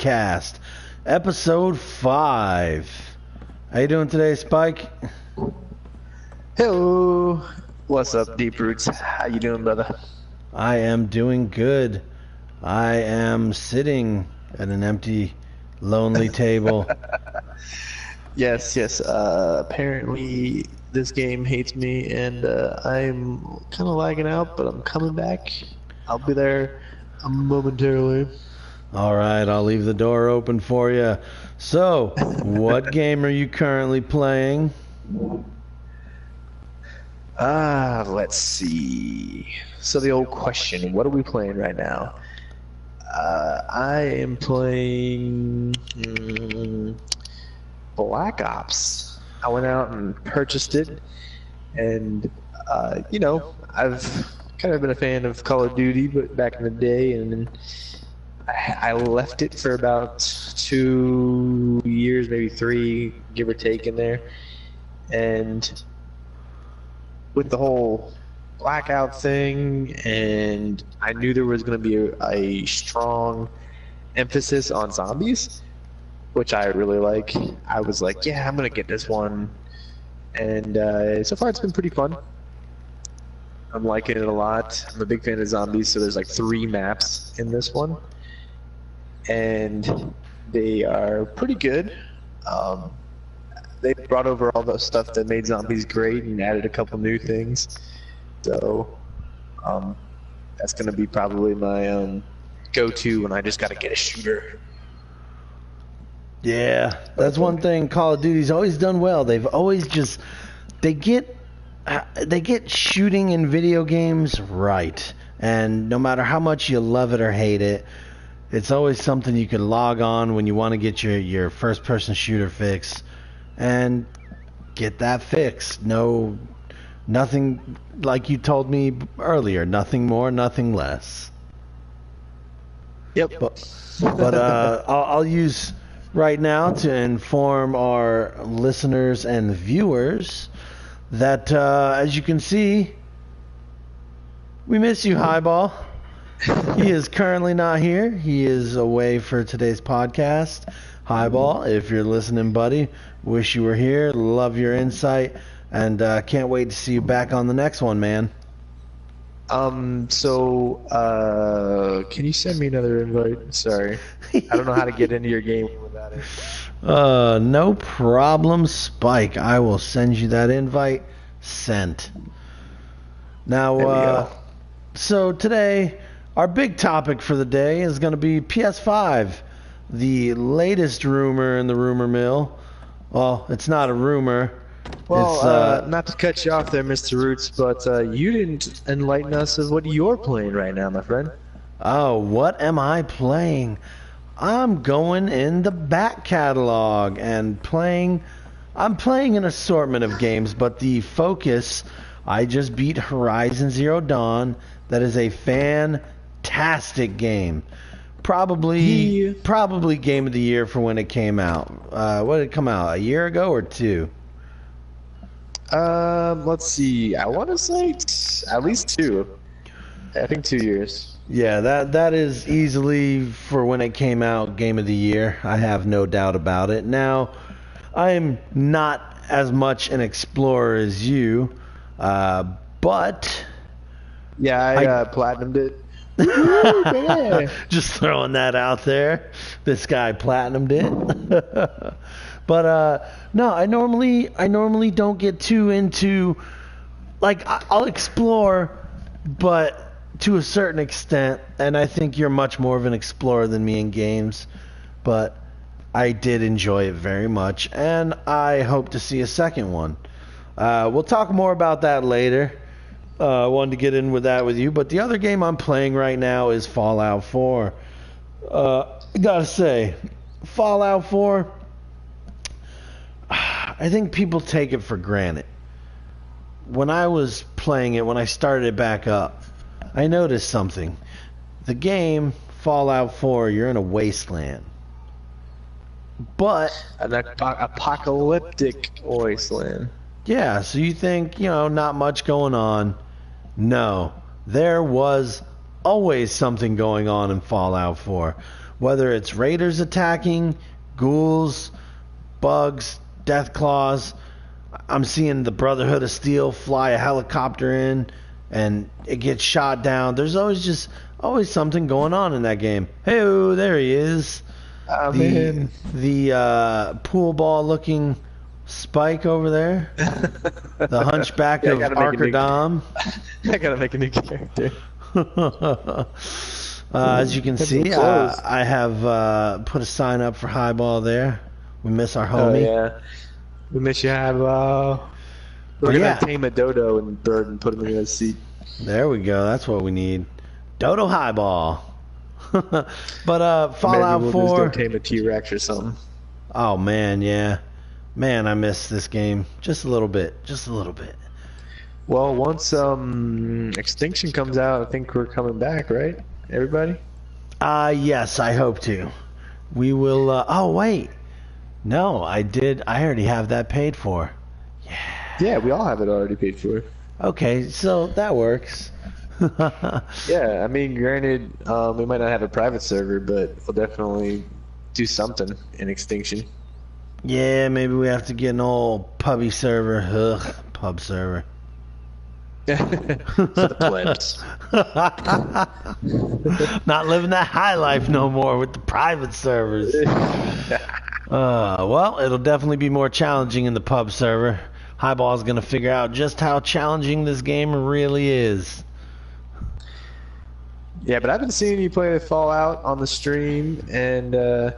Podcast, Episode 5. How you doing today, Spike? Hello. What's up, Deep Roots? How you doing, brother? I am doing good. I am sitting at an empty, lonely table. Yes. Apparently, this game hates me, and I'm kind of lagging out, but I'm coming back. I'll be there momentarily. All right, I'll leave the door open for you. So, what game are you currently playing? Let's see. So the old question, what are we playing right now? I am playing Black Ops. I went out and purchased it, and I've kind of been a fan of Call of Duty, but back in the day, and then I left it for about 2 years, maybe 3, give or take in there, and with the whole blackout thing, and I knew there was going to be a strong emphasis on zombies, which I really like. I was like, yeah, I'm going to get this one, and so far it's been pretty fun. I'm liking it a lot. I'm a big fan of zombies, so there's like 3 maps in this one, and they are pretty good. They brought over all the stuff that made zombies great and added a couple new things. So that's going to be probably my go-to when I just got to get a shooter. Yeah, that's one thing Call of Duty's always done well. They've always just they get shooting in video games right. And no matter how much you love it or hate it, it's always something you can log on when you want to get your first-person shooter fix and get that fix. Nothing, like you told me earlier, nothing more, nothing less. Yep. But I'll use right now to inform our listeners and viewers that, as you can see, we miss you, Highball. He is currently not here. He is away for today's podcast. Highball, if you're listening, buddy, wish you were here. Love your insight, and can't wait to see you back on the next one, man. Can you send me another invite? Sorry, I don't know how to get into your game without it. No problem, Spike. I will send you that invite. Sent. Now, so today, our big topic for the day is going to be PS5. The latest rumor in the rumor mill. Well, it's not a rumor. Well, not to cut you off there, Mr. Roots, but you didn't enlighten us of what you're playing right now, my friend. Oh, what am I playing? I'm going in the back catalog and I'm playing an assortment of games, but the focus, I just beat Horizon Zero Dawn. That is a fantastic game. Probably game of the year for when it came out. What did it come out? A year ago or 2? Let's see. I want to say at least 2. I think 2 years. Yeah, that is easily, for when it came out, game of the year. I have no doubt about it. Now, I'm not as much an explorer as you, but yeah, I platinumed it. Just throwing that out there. This guy platinumed it. But no, I normally don't get too into, like, I'll explore, but to a certain extent, and I think you're much more of an explorer than me in games, but I did enjoy it very much, and I hope to see a second one. We'll talk more about that later. Wanted to get in with that with you, but the other game I'm playing right now is Fallout 4. Gotta say, Fallout 4, I think people take it for granted. When I was playing it, when I started it back up, I noticed something. The game, Fallout 4, you're in a wasteland. But an apocalyptic wasteland. Yeah, so you think, not much going on. No, there was always something going on in Fallout 4. whether it's raiders attacking, ghouls, bugs, death claws. I'm seeing the Brotherhood of Steel fly a helicopter in and it gets shot down. There's always something going on in that game. Hey, there he is. I'm in. The pool ball looking Spike over there. The hunchback of Arkadam. I gotta make a new character. As you can see, I have put a sign up for Highball there. We miss our homie. Oh, yeah. We miss you, Highball. We're gonna tame a dodo and bird and put him in a seat. There we go. That's what we need. Dodo Highball. But Fallout Maybe we'll 4. just go tame a T-Rex or something. Oh man, yeah. Man, I miss this game just a little bit. Well, once Extinction comes out, I think we're coming back, right? Everybody? Yes, I hope to. We will. Oh wait, no, I already have that paid for. Yeah, we all have it already paid for. Okay, so that works. Yeah, I mean, granted, we might not have a private server, but we'll definitely do something in Extinction. Yeah, maybe we have to get an old pubby server. Ugh, pub server. For the plebs. Not living that high life no more with the private servers. Well, it'll definitely be more challenging in the pub server. Highball's gonna figure out just how challenging this game really is. Yeah, but I've been seeing you play Fallout on the stream, and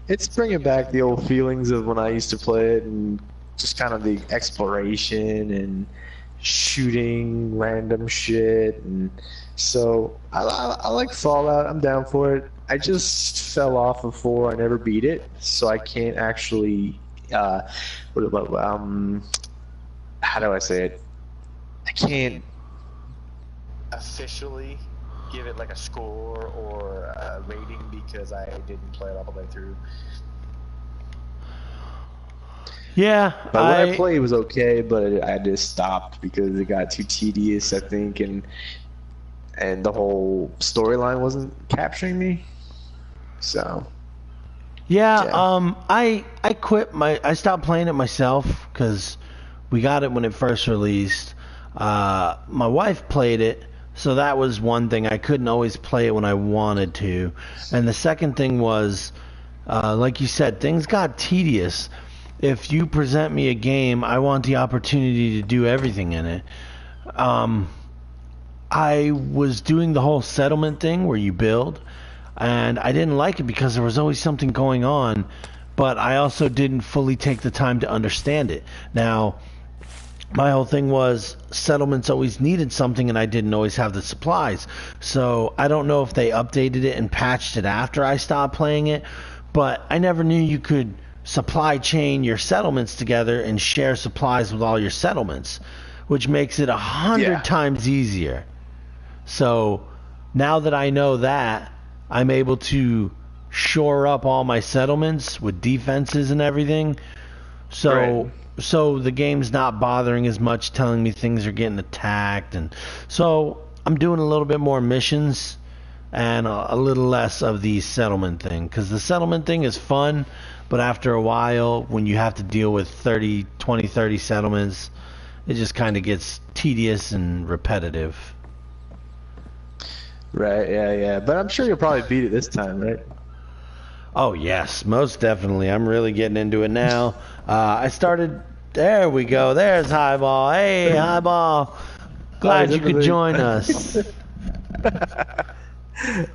it's bringing back the old feelings of when I used to play it, and just kind of the exploration and shooting random shit. And so I like Fallout. I'm down for it. I just fell off of 4. I never beat it, so I can't actually. How do I say it? I can't officially give it like a score or a rating because I didn't play it all the way through. Yeah, but what I played was okay, but I just stopped because it got too tedious, I think, and the whole storyline wasn't capturing me. So yeah. I quit I stopped playing it myself because we got it when it first released. My wife played it. So that was one thing. I couldn't always play it when I wanted to. And the second thing was, like you said, things got tedious. If you present me a game, I want the opportunity to do everything in it. I was doing the whole settlement thing where you build, and I didn't like it because there was always something going on, but I also didn't fully take the time to understand it. Now, my whole thing was settlements always needed something and I didn't always have the supplies. So I don't know if they updated it and patched it after I stopped playing it, but I never knew you could supply chain your settlements together and share supplies with all your settlements, which makes it 100 times easier. So now that I know that, I'm able to shore up all my settlements with defenses and everything. So So the game's not bothering as much, telling me things are getting attacked, and so I'm doing a little bit more missions and a little less of the settlement thing, because the settlement thing is fun, but after a while, when you have to deal with 30 settlements, it just kind of gets tedious and repetitive. Right, yeah. But I'm sure you'll probably beat it this time, right? Oh, yes, most definitely. I'm really getting into it now. I started... There we go. There's Highball. Hey, Highball. Glad you could join us.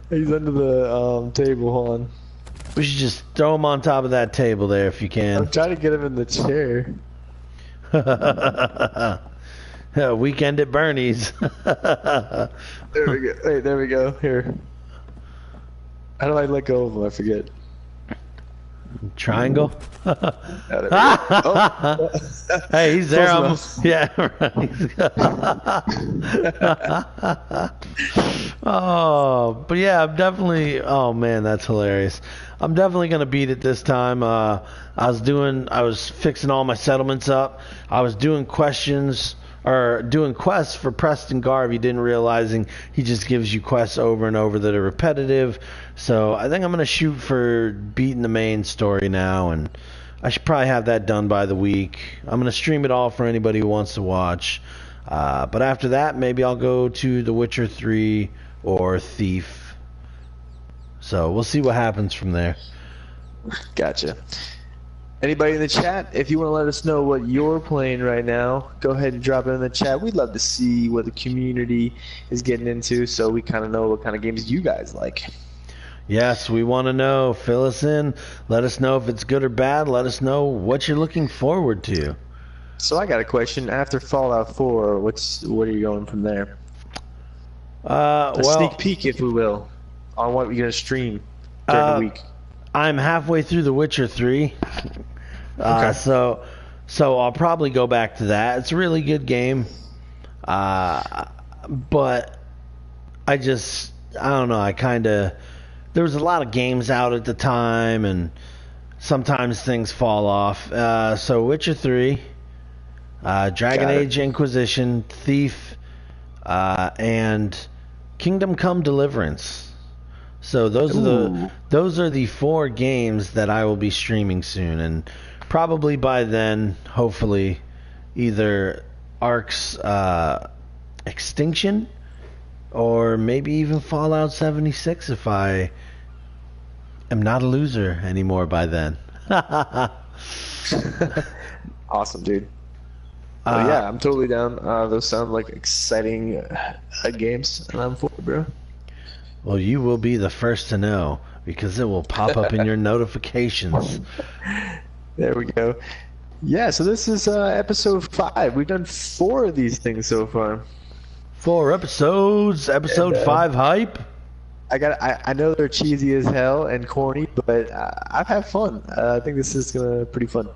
He's under the table, hold on. We should just throw him on top of that table there if you can. I'm trying to get him in the chair. Weekend at Bernie's. There we go. Wait, there we go. Here. How do I let go of him? I forget. Triangle. Oh. Hey, he's there. Yeah. Oh, but yeah, I'm definitely. Oh man, that's hilarious. I'm definitely gonna beat it this time. I was fixing all my settlements up. I was doing questions or doing quests for Preston Garvey, didn't realizing he just gives you quests over and over that are repetitive. So I think I'm gonna shoot for beating the main story now, and I should probably have that done by the week. I'm gonna stream it all for anybody who wants to watch. But after that, maybe I'll go to The Witcher 3 or Thief. So we'll see what happens from there. Gotcha. Anybody in the chat, if you want to let us know what you're playing right now, go ahead and drop it in the chat. We'd love to see what the community is getting into, so we kind of know what kind of games you guys like. Yes, we want to know. Fill us in. Let us know if it's good or bad. Let us know what you're looking forward to. So I got a question. After Fallout 4, what are you going from there? A sneak peek, if we will, on what we're going to stream during the week. I'm halfway through The Witcher 3. Okay. So I'll probably go back to that. It's a really good game. But I don't know. There was a lot of games out at the time, and sometimes things fall off. So Witcher 3, Dragon Age Inquisition, Thief, and Kingdom Come Deliverance. So those are the 4 games that I will be streaming soon, and probably by then, hopefully, either Ark's Extinction or maybe even Fallout 76 if I am not a loser anymore by then. Awesome, dude. Yeah, I'm totally down. Those sound like exciting games, and I'm for it, bro. Well, you will be the first to know because it will pop up in your notifications. There we go. Yeah, so this is episode 5. We've done 4 of these things so far. 4 episodes. Episode 5 hype. I know they're cheesy as hell and corny, but I've had fun. I think this is pretty fun.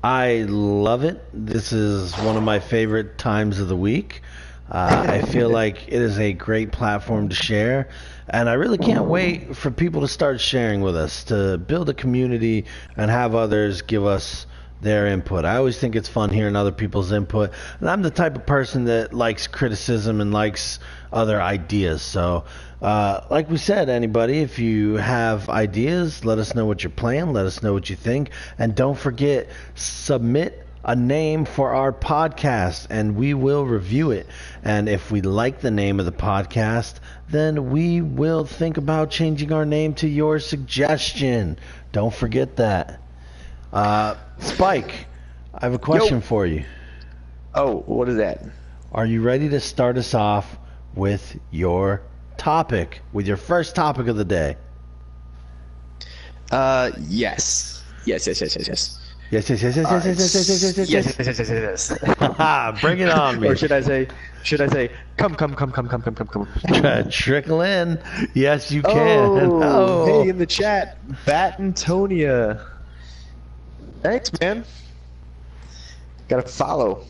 I love it. This is one of my favorite times of the week. I feel like it is a great platform to share, and I really can't wait for people to start sharing with us, to build a community and have others give us their input. I always think it's fun hearing other people's input, and I'm the type of person that likes criticism and likes other ideas. So like we said, anybody, if you have ideas, let us know what you're playing, let us know what you think, and don't forget, submit a name for our podcast and we will review it. And if we like the name of the podcast, then we will think about changing our name to your suggestion. Don't forget that. Spike, I have a question for you. Oh, what is that? Are you ready to start us off with your topic, with your first topic of the day? Yes. Yes. Yes. Bring it on me. Or should I say, come. Trickle in. Yes, you can. Oh, hey, in the chat, Bat Antonia. Thanks, man. Got to follow.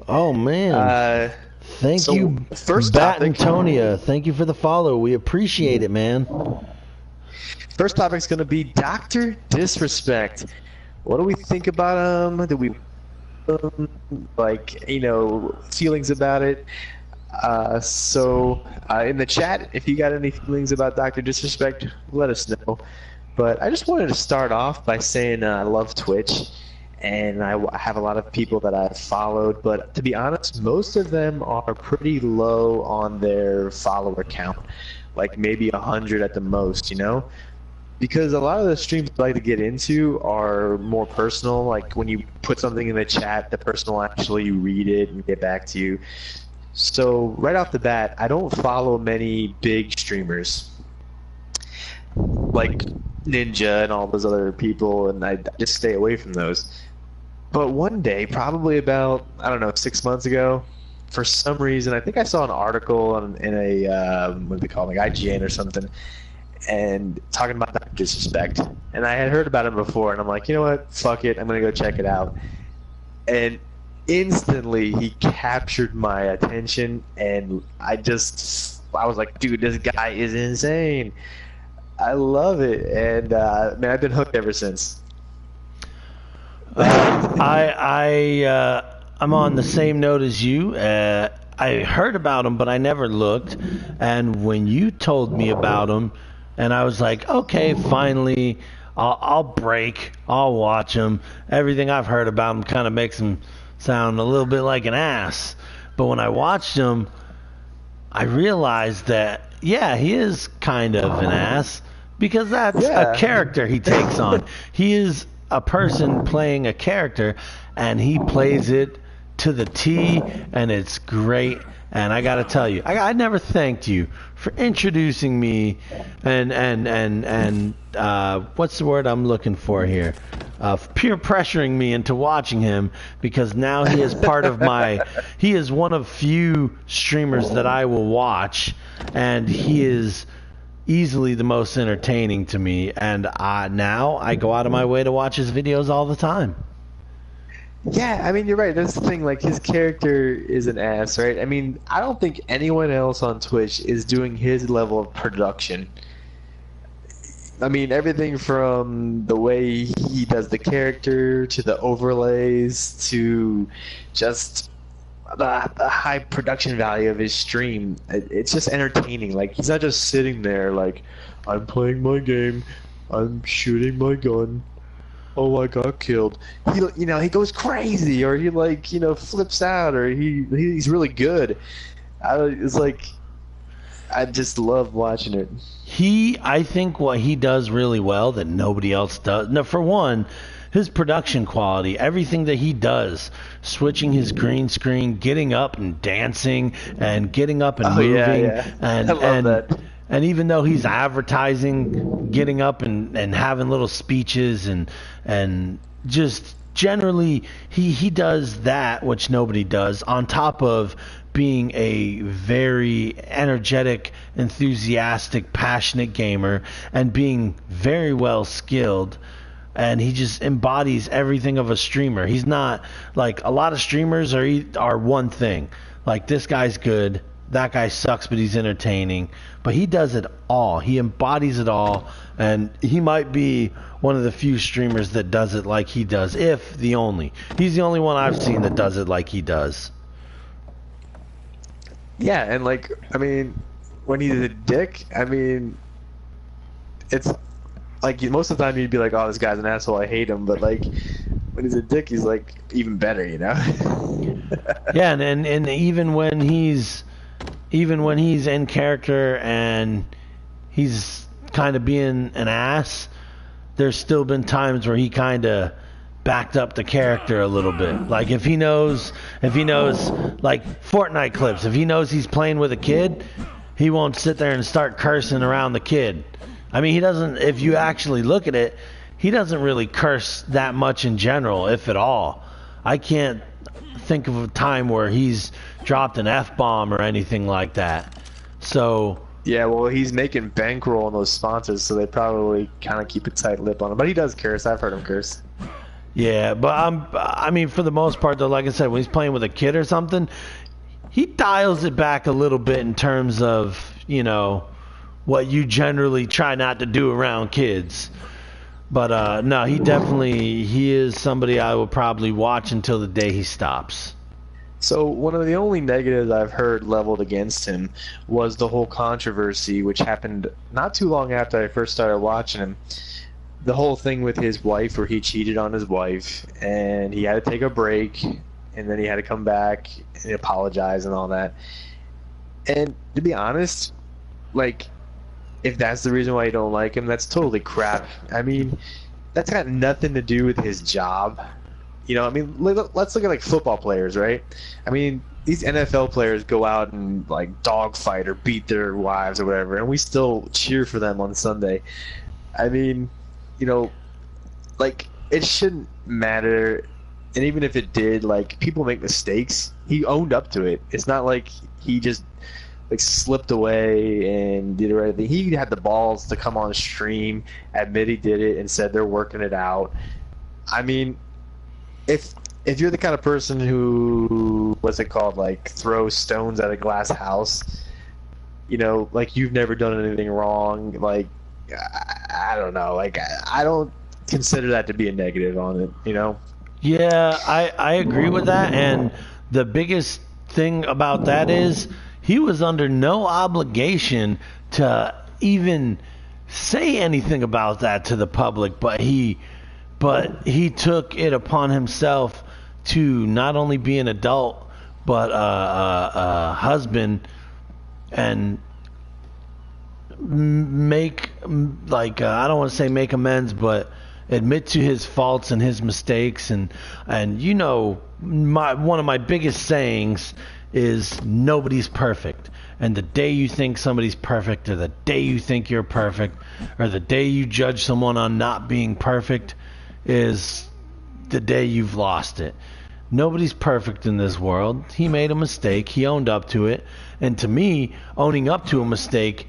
Oh man. Thank you, first Bat topic, Antonia. Thank you for the follow. We appreciate it, man. First topic's going to be Dr. Disrespect. What do we think about him? Do we feelings about it? In the chat, if you got any feelings about Dr. Disrespect, let us know. But I just wanted to start off by saying I love Twitch, and I have a lot of people that I've followed, but to be honest, most of them are pretty low on their follower count, like maybe 100 at the most, you know? Because a lot of the streams I like to get into are more personal, like when you put something in the chat, the person will actually read it and get back to you. So right off the bat, I don't follow many big streamers like Ninja and all those other people, and I just stay away from those. But one day, probably about, 6 months ago, for some reason, I think I saw an article in a, what do they call it, like IGN or something, and talking about Dr. Disrespect. And I had heard about him before, and I'm like, you know what, fuck it, I'm going to go check it out. And instantly, he captured my attention, and I was like, dude, this guy is insane. I love it, and man, I've been hooked ever since. I'm I'm on the same note as you. I heard about him, but I never looked. And when you told me about him, and I was like, okay, finally, I'll break. I'll watch him. Everything I've heard about him kind of makes him sound a little bit like an ass. But when I watched him, I realized that, yeah, he is kind of an ass because that's a character he takes on. He is a person playing a character, and he plays it to the T, and it's great. And I got to tell you, I never thanked you for introducing me and what's the word I'm looking for here? Peer pressuring me into watching him, because now he is part of he is one of few streamers that I will watch, and he is easily the most entertaining to me, and now I go out of my way to watch his videos all the time. Yeah, I mean, you're right. That's the thing. Like, his character is an ass, right? I mean, I don't think anyone else on Twitch is doing his level of production. I mean, everything from the way he does the character to the overlays to just the high production value of his stream. It's just entertaining. Like, he's not just sitting there like, I'm playing my game, I'm shooting my gun. Oh, I got killed. He goes crazy, or he flips out, or he's really good. It's like, I just love watching it. I think what he does really well that nobody else does. Now, for one, his production quality, everything that he does, switching his green screen, getting up and dancing, and getting up and moving, and I love that. And even though he's advertising, getting up and having little speeches and just generally he does that which nobody does, on top of being a very energetic, enthusiastic, passionate gamer, and being very well skilled. And he just embodies everything of a streamer. He's not like a lot of streamers are one thing. Like, this guy's good, that guy sucks, but he's entertaining. But he does it all. He embodies it all, and he might be one of the few streamers that does it like he does, if the only. He's the only one I've seen that does it like he does. Yeah, and like, I mean, when he's a dick, I mean, it's like most of the time you'd be like, oh, this guy's an asshole, I hate him. But like, when he's a dick, he's like even better, you know? Yeah, and even when he's in character and he's kind of being an ass, there's still been times where he kind of backed up the character a little bit. Like, if he knows like Fortnite clips, if he knows he's playing with a kid, he won't sit there and start cursing around the kid. I mean, he doesn't, if you actually look at it, he doesn't really curse that much in general, if at all. I can't think of a time where he's dropped an F-bomb or anything like that. So yeah, well, he's making bankroll on those sponsors, so they probably kind of keep a tight lip on him. But he does curse. I've heard him curse. Yeah, but I mean, for the most part, though, like I said, when he's playing with a kid or something, he dials it back a little bit in terms of, what you generally try not to do around kids. But no, he is somebody I will probably watch until the day he stops. So one of the only negatives I've heard leveled against him was the whole controversy, which happened not too long after I first started watching him. The whole thing with his wife, where he cheated on his wife, and he had to take a break, and then he had to come back and apologize and all that. And to be honest, like, if that's the reason why you don't like him, that's totally crap. I mean, that's got nothing to do with his job. I mean, let's look at like football players, right? I mean, these NFL players go out and like dogfight or beat their wives or whatever, and we still cheer for them on Sunday. I mean, like, it shouldn't matter. And even if it did, like, people make mistakes. He owned up to it. It's not like he just like slipped away and did everything. He had the balls to come on stream, admit he did it, and said they're working it out. I mean, if you're the kind of person who, what's it called, like, throws stones at a glass house, like, you've never done anything wrong, like, I don't know, like, I don't consider that to be a negative on it, Yeah, I agree with that. And the biggest thing about that is he was under no obligation to even say anything about that to the public, but he took it upon himself to not only be an adult but a husband and make like I don't want to say make amends, but admit to his faults and his mistakes. And one of my biggest sayings is nobody's perfect. And the day you think somebody's perfect, or the day you think you're perfect, or the day you judge someone on not being perfect, is the day you've lost it. Nobody's perfect in this world. He made a mistake. He owned up to it. And to me, owning up to a mistake,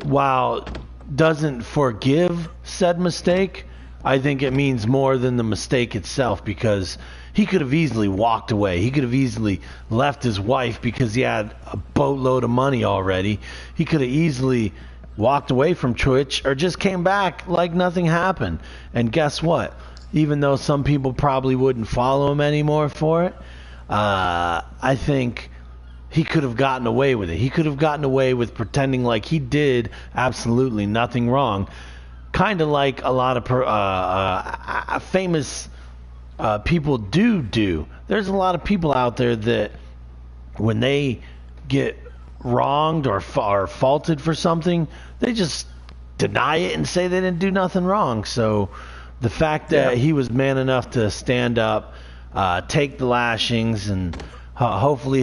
while doesn't forgive said mistake, I think it means more than the mistake itself, because he could have easily walked away. He could have easily left his wife because he had a boatload of money already. He could have easily walked away from Twitch or just came back like nothing happened. And guess what? Even though some people probably wouldn't follow him anymore for it, I think he could have gotten away with it. He could have gotten away with pretending like he did absolutely nothing wrong. Kind of like a lot of famous people do. There's a lot of people out there that when they get wronged or faulted for something, they just deny it and say they didn't do nothing wrong. So the fact that he was man enough to stand up, take the lashings, and hopefully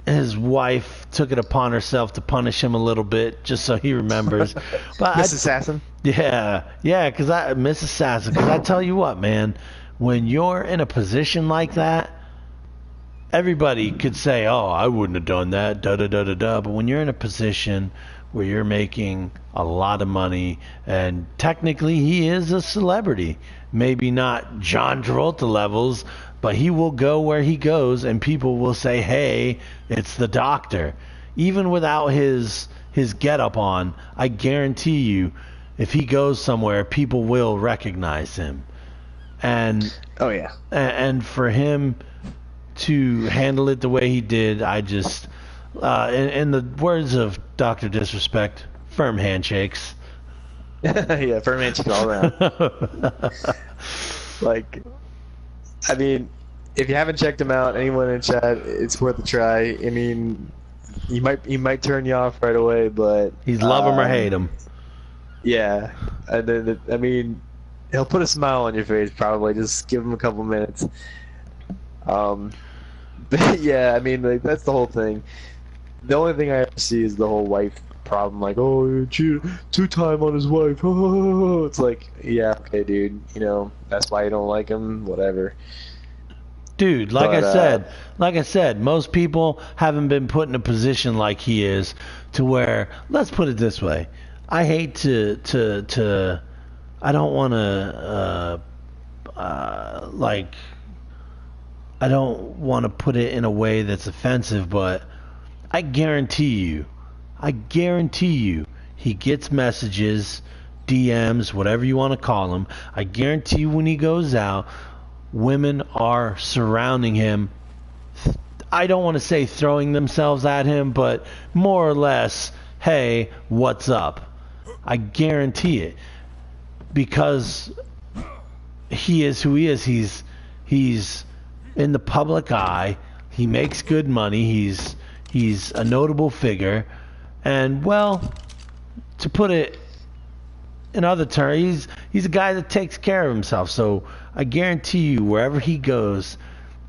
his wife took it upon herself to punish him a little bit, just so he remembers. But Miss Assassin. Yeah, because Miss Assassin. Because I tell you what, man, when you're in a position like that, everybody could say, "Oh, I wouldn't have done that," da da da da da. But when you're in a position where you're making a lot of money, and technically he is a celebrity, maybe not John Travolta levels, but he will go where he goes, and people will say, "Hey, it's the doctor." Even without his getup on, I guarantee you, if he goes somewhere, people will recognize him. And oh yeah, and for him to handle it the way he did, I just, in the words of Dr. Disrespect, firm handshakes. yeah, firm handshakes all around. Like, I mean, if you haven't checked him out, anyone in chat, it's worth a try. I mean, he might turn you off right away, but he's love him or hate him. Yeah, and then I mean, he'll put a smile on your face probably. Just give him a couple minutes. But yeah, I mean, like, that's the whole thing. The only thing I ever see is the whole wife problem. Like, oh, he cheated 2 times on his wife. It's like, yeah, okay, dude. You know, that's why you don't like him. Whatever. Dude, like I said, most people haven't been put in a position like he is, to where, let's put it this way. I hate to I don't want to I don't want to put it in a way that's offensive, but I guarantee you, he gets messages, DMs, whatever you want to call them. I guarantee you, when he goes out, women are surrounding him. I don't want to say throwing themselves at him, but more or less, hey, what's up? I guarantee it. Because he is who he is. He's in the public eye. He makes good money. He's a notable figure. And, well, to put it in other terms, he's a guy that takes care of himself. So I guarantee you, wherever he goes,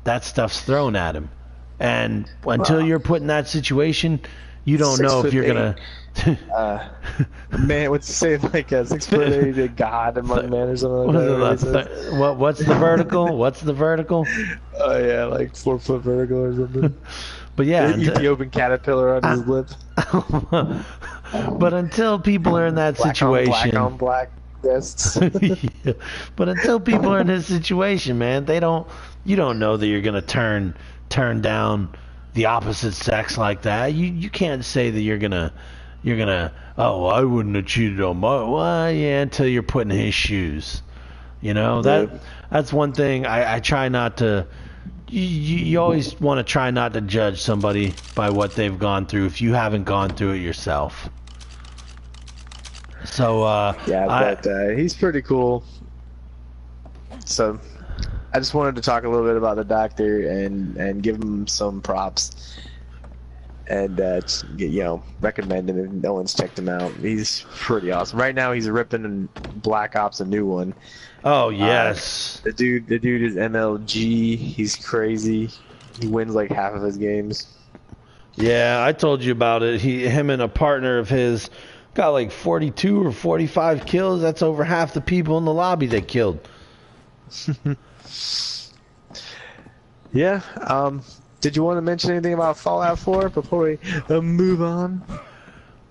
that stuff's thrown at him. And until you're put in that situation, you don't know if you're going to... man, what's to say, like a 6'8" god among men or something like that? What's the vertical? What's the vertical? Oh, yeah, like 4 foot vertical or something. But yeah, the Ethiopian caterpillar on his lip. But until people are in that situation, black on black vests. Yeah. But until people are in his situation, man, you don't know that you're gonna turn down the opposite sex like that. You can't say that you're gonna oh, I wouldn't have cheated on my, well, yeah, until you're put in his shoes. You know, that's one thing I try not to. You always want to try not to judge somebody by what they've gone through if you haven't gone through it yourself. So but he's pretty cool. So I just wanted to talk a little bit about the doctor and give him some props and recommend him if no one's checked him out. He's pretty awesome. Right now he's ripping in Black Ops, a new one. Oh yes. The dude is MLG. He's crazy. He wins like half of his games. Yeah, I told you about it. Him and a partner of his got like 42 or 45 kills. That's over half the people in the lobby they killed. Yeah. Did you want to mention anything about Fallout 4 before we move on?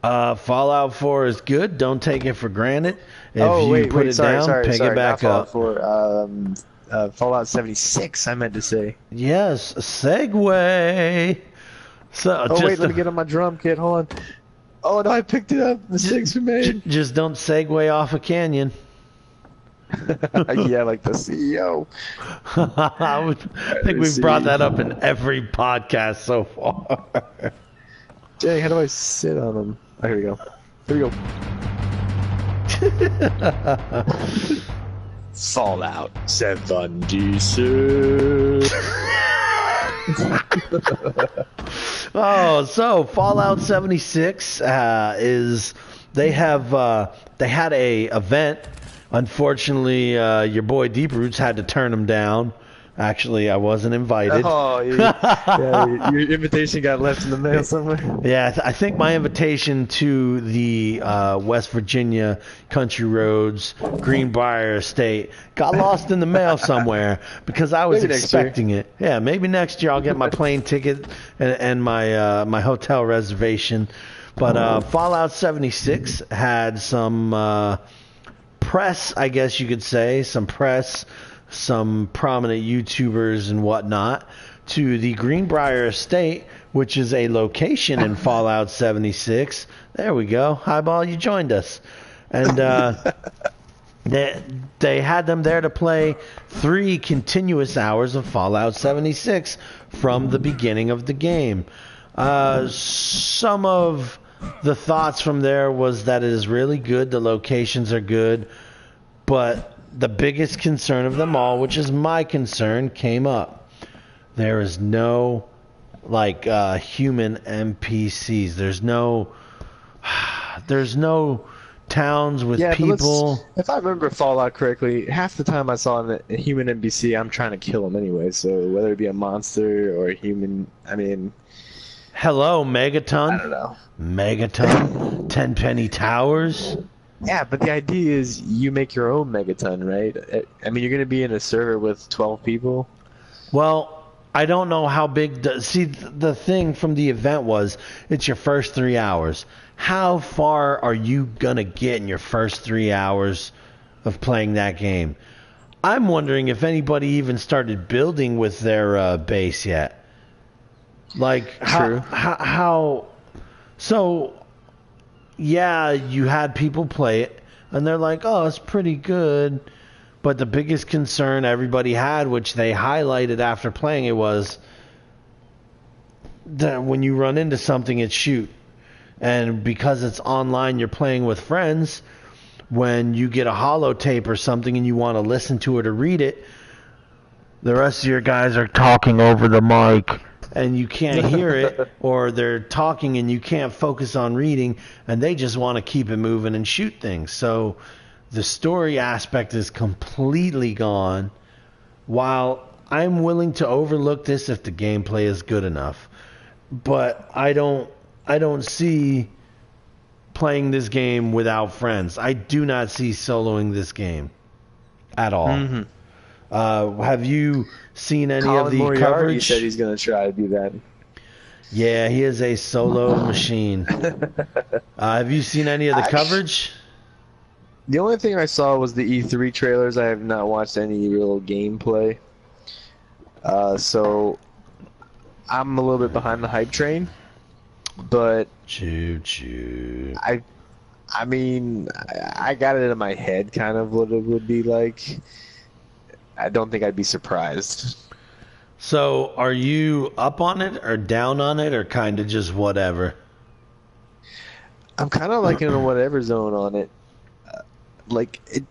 Fallout 4 is good. Don't take it for granted. If Sorry, pick it back not up. Fallout 4. Fallout 76, I meant to say. Yes, segue. So, let me get on my drum kit. Hold on. Oh, no, I picked it up. Mistakes were made. Just don't segue off a canyon. Yeah, like the CEO. I think we've brought that up in every podcast so far. Dang, how do I sit on them? Oh, here we go. Here we go. Fallout 76. Oh, so Fallout 76 they had a event. Unfortunately, your boy Deep Roots had to turn them down. Actually, I wasn't invited. Oh, yeah, your invitation got left in the mail somewhere. Yeah, I think my invitation to the West Virginia Country Roads Greenbrier Estate got lost in the mail somewhere because I was expecting it. Yeah, maybe next year I'll get my plane ticket and my hotel reservation. But Fallout 76 had some press, I guess you could say, some prominent YouTubers and whatnot to the Greenbrier Estate, which is a location in Fallout 76. There we go. Highball, you joined us. And they had them there to play 3 continuous hours of Fallout 76 from the beginning of the game. Some of the thoughts from there was that it is really good. The locations are good. But the biggest concern of them all, which is my concern, came up. There is no human NPCs. There's no towns with people. If I remember Fallout correctly, half the time I saw a human NPC, I'm trying to kill him anyway. So whether it be a monster or a human, I mean. Hello, Megaton. I don't know. Megaton, Tenpenny Towers. Yeah, but the idea is you make your own megaton, right? I mean, you're going to be in a server with 12 people. Well, I don't know how big. The thing from the event was it's your first 3 hours. How far are you going to get in your first 3 hours of playing that game? I'm wondering if anybody even started building with their base yet. Like, how. So. Yeah, you had people play it, and they're like, oh, it's pretty good. But the biggest concern everybody had, which they highlighted after playing it, was that when you run into something, it's shoot. And because it's online, you're playing with friends, when you get a holotape or something and you want to listen to it or read it, the rest of your guys are talking over the mic. And you can't hear it, or they're talking and you can't focus on reading, and they just want to keep it moving and shoot things. So the story aspect is completely gone. While I'm willing to overlook this if the gameplay is good enough, but I don't see playing this game without friends. I do not see soloing this game at all. Mm-hmm. Have you seen any of the coverage? He said he's going to try to do that. Yeah, he is a solo machine. Have you seen any of the coverage? The only thing I saw was the E3 trailers. I have not watched any real gameplay. So I'm a little bit behind the hype train. But choo choo. I mean, I got it in my head kind of what it would be like. I don't think I'd be surprised. So, are you up on it or down on it or kind of just whatever? I'm kind of like in a whatever zone on it. Like it.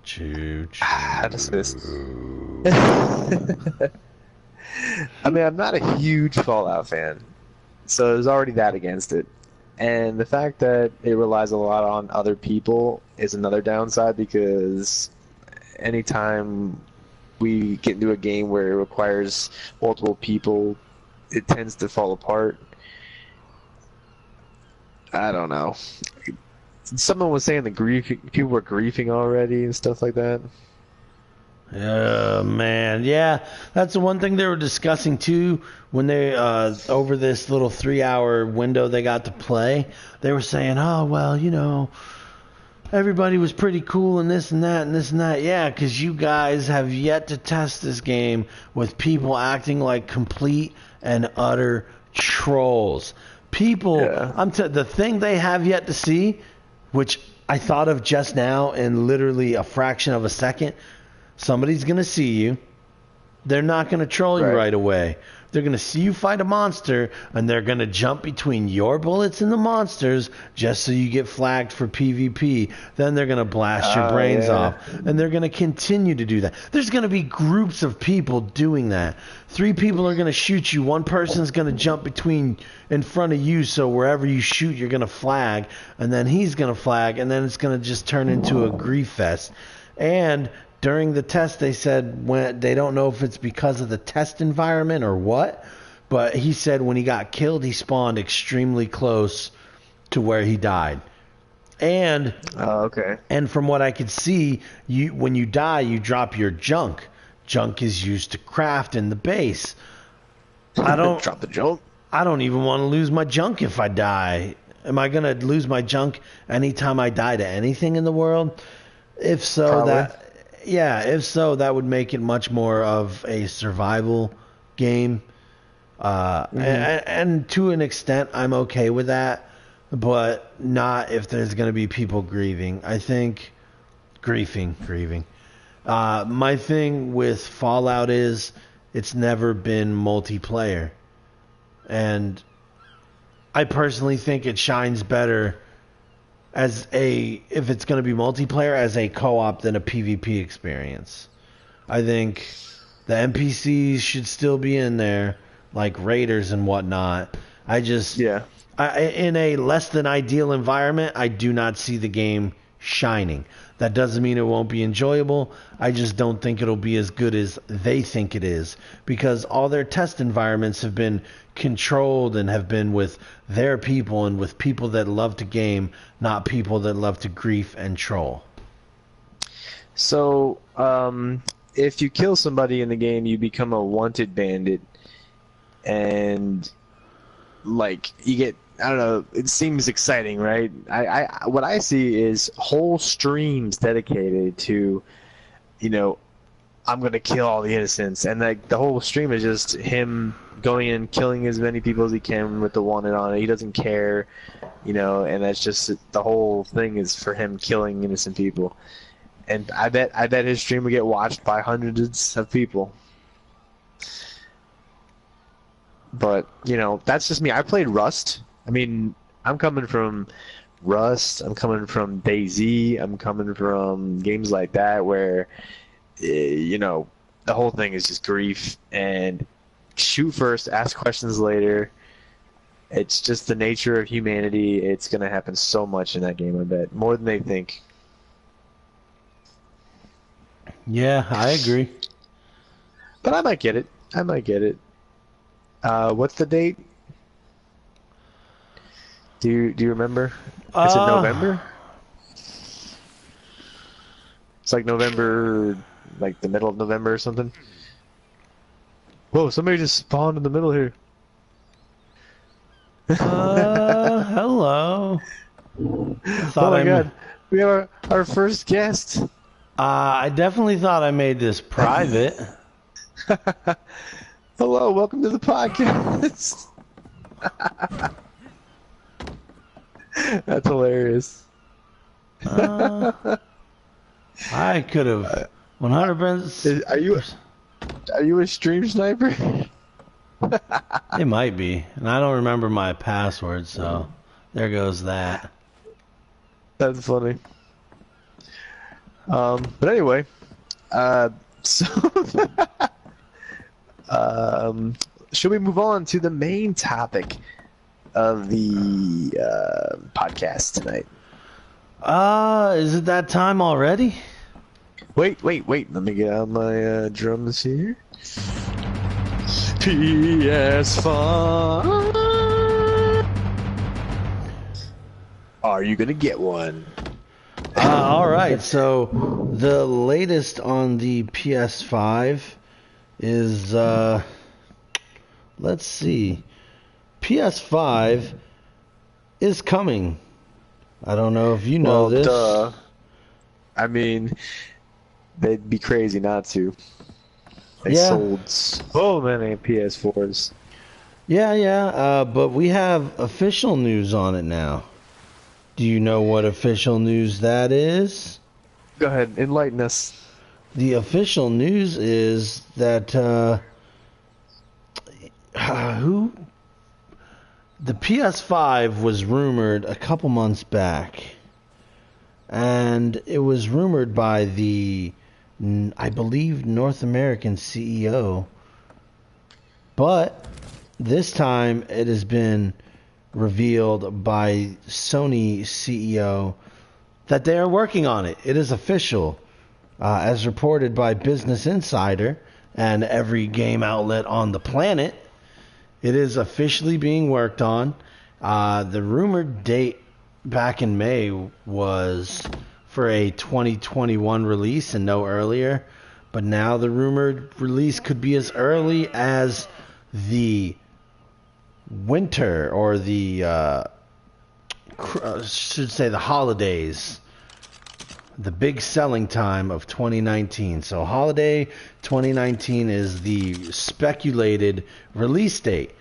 Choo How does this? choo. I mean, I'm not a huge Fallout fan, so there's already that against it. And the fact that it relies a lot on other people is another downside because anytime we get into a game where it requires multiple people, it tends to fall apart. I don't know. Someone was saying people were griefing already and stuff like that. Oh man, yeah, that's the one thing they were discussing too when they over this little 3 hour window they got to play. They were saying, oh well, everybody was pretty cool and this and that and this and that. Yeah, because you guys have yet to test this game with people acting like complete and utter trolls. People, Yeah. the thing they have yet to see, which I thought of just now in literally a fraction of a second. Somebody's going to see you. They're not going to troll you right away. They're going to see you fight a monster, and they're going to jump between your bullets and the monsters just so you get flagged for PvP. Then they're going to blast your brains off, and they're going to continue to do that. There's going to be groups of people doing that. 3 people are going to shoot you. One person's going to jump in front of you, so wherever you shoot, you're going to flag, and then he's going to flag, and then it's going to just turn into a grief fest. And during the test, they said when they don't know if it's because of the test environment or what, but he said when he got killed, he spawned extremely close to where he died. And Okay. and from what I could see, when you die, you drop your junk. Junk is used to craft in the base. I don't Drop the junk. I don't even want to lose my junk if I die. Am I gonna lose my junk anytime I die to anything in the world? If so, Probably. if so, that would make it much more of a survival game. And to an extent, I'm okay with that, but not if there's going to be people grieving. I think grieving. My thing with Fallout is it's never been multiplayer, and I personally think it shines better if it's going to be multiplayer as a co-op than a PvP experience. I think the NPCs should still be in there, like raiders and whatnot. In a less than ideal environment, I do not see the game shining. That doesn't mean it won't be enjoyable. I just don't think it'll be as good as they think it is, because all their test environments have been controlled and have been with their people and with people that love to game, not people that love to grief and troll. So, if you kill somebody in the game, you become a wanted bandit, and like you get, I don't know, it seems exciting, right? What I see is whole streams dedicated to, I'm gonna kill all the innocents, and like the whole stream is just him going and killing as many people as he can with the wanted on it. He doesn't care, and that's just the whole thing is for him killing innocent people. And I bet his stream would get watched by hundreds of people. But that's just me. I played Rust. I mean, I'm coming from Rust. I'm coming from DayZ. I'm coming from games like that where, the whole thing is just grief and shoot first, ask questions later. It's just the nature of humanity. It's gonna happen so much in that game, I bet, more than they think. Yeah, I agree. But I might get it. What's the date? Do you remember? Is it November? It's like November, like the middle of November or something. Whoa! Somebody just spawned in the middle here. Hello. Oh my God! We have our first guest. I definitely thought I made this private. Hello, welcome to the podcast. That's hilarious. I could have 100%. Are you a stream sniper? It might be, and I don't remember my password, so there goes that. That's funny. But anyway, so should we move on to the main topic of the podcast tonight? Is it that time already? Wait. Let me get out my drums here. PS5. Are you gonna get one? All right. So the latest on the PS5 is let's see. PS5 is coming. I don't know if you know this. Duh. I mean, they'd be crazy not to. They sold so many PS4s. Yeah. But we have official news on it now. Do you know what official news that is? Go ahead, enlighten us. The official news is that the PS5 was rumored a couple months back, and it was rumored by the, I believe, North American CEO, but this time it has been revealed by Sony CEO that they are working on it. It is official, as reported by Business Insider and every game outlet on the planet. It is officially being worked on. The rumored date back in May was for a 2021 release and no earlier, but now the rumored release could be as early as the winter, or the should say the holidays, the big selling time of 2019. So holiday 2019 is the speculated release date.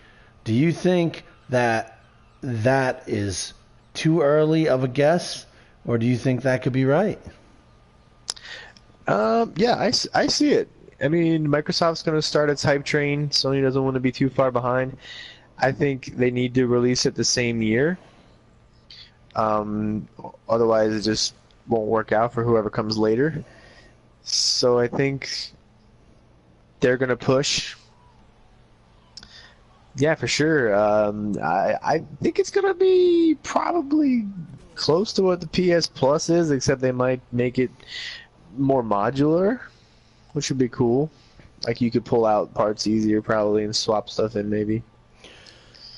Do you think that that is too early of a guess, or do you think that could be right? Yeah, I see it. I mean, Microsoft's going to start its hype train. Sony doesn't want to be too far behind. I think they need to release it the same year. Otherwise, it just won't work out for whoever comes later. So I think they're going to push. Yeah, for sure. I think it's going to be probably close to what the PS Plus is, except they might make it more modular, which would be cool. Like you could pull out parts easier probably and swap stuff in maybe.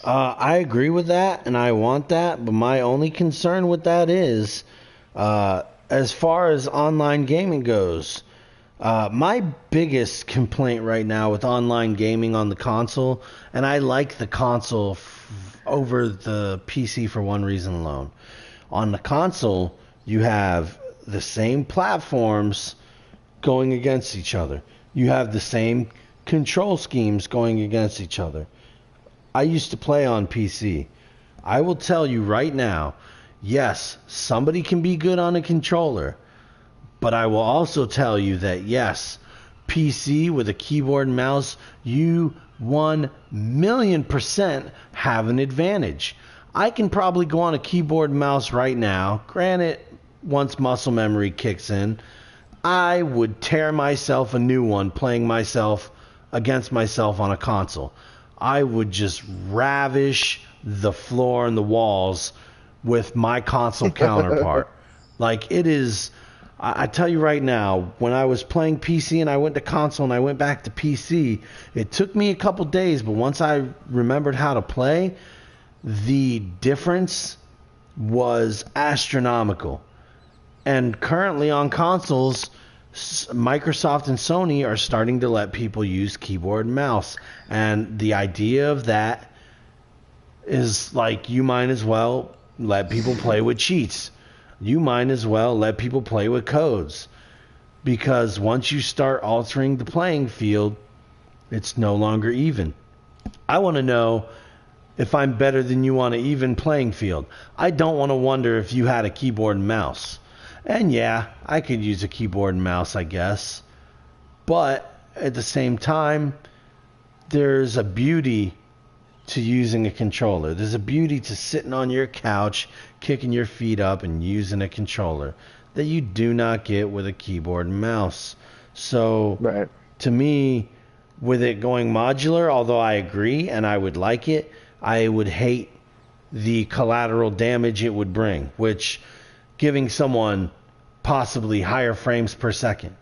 I agree with that, and I want that, but my only concern with that is, as far as online gaming goes, my biggest complaint right now with online gaming on the console, and I like the console over the PC for one reason alone. On the console, you have the same platforms going against each other. You have the same control schemes going against each other. I used to play on PC. I will tell you right now, yes, somebody can be good on a controller, but I will also tell you that yes, PC with a keyboard and mouse, you 1,000,000% have an advantage. I can probably go on a keyboard and mouse right now. Granted, once muscle memory kicks in, I would tear myself a new one playing myself against myself on a console. I would just ravish the floor and the walls with my console counterpart. Like, it is, I tell you right now, when I was playing PC and I went to console and I went back to PC, it took me a couple days, but once I remembered how to play, the difference was astronomical. And currently on consoles, Microsoft and Sony are starting to let people use keyboard and mouse. And the idea of that is like, you might as well let people play with cheats. You might as well let people play with codes. Because once you start altering the playing field, it's no longer even. I want to know if I'm better than you on an even playing field. I don't want to wonder if you had a keyboard and mouse. And yeah, I could use a keyboard and mouse, I guess. But at the same time, there's a beauty to using a controller. There's a beauty to sitting on your couch, kicking your feet up, and using a controller that you do not get with a keyboard and mouse. So, Right. to me, with it going modular, although I agree and I would like it, I would hate the collateral damage it would bring, which giving someone possibly higher frames per second.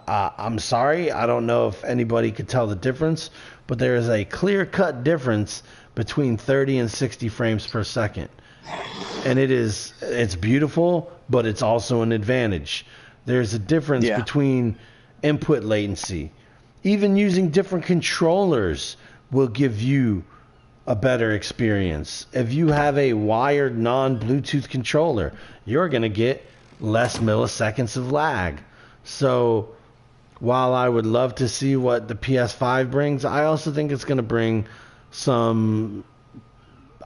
I'm sorry, I don't know if anybody could tell the difference, but there is a clear-cut difference between 30 and 60 frames per second. And it's beautiful, but it's also an advantage. There's a difference between input latency. Even using different controllers will give you a better experience. If you have a wired non-Bluetooth controller, you're going to get less milliseconds of lag. So while I would love to see what the PS5 brings, I also think it's going to bring some,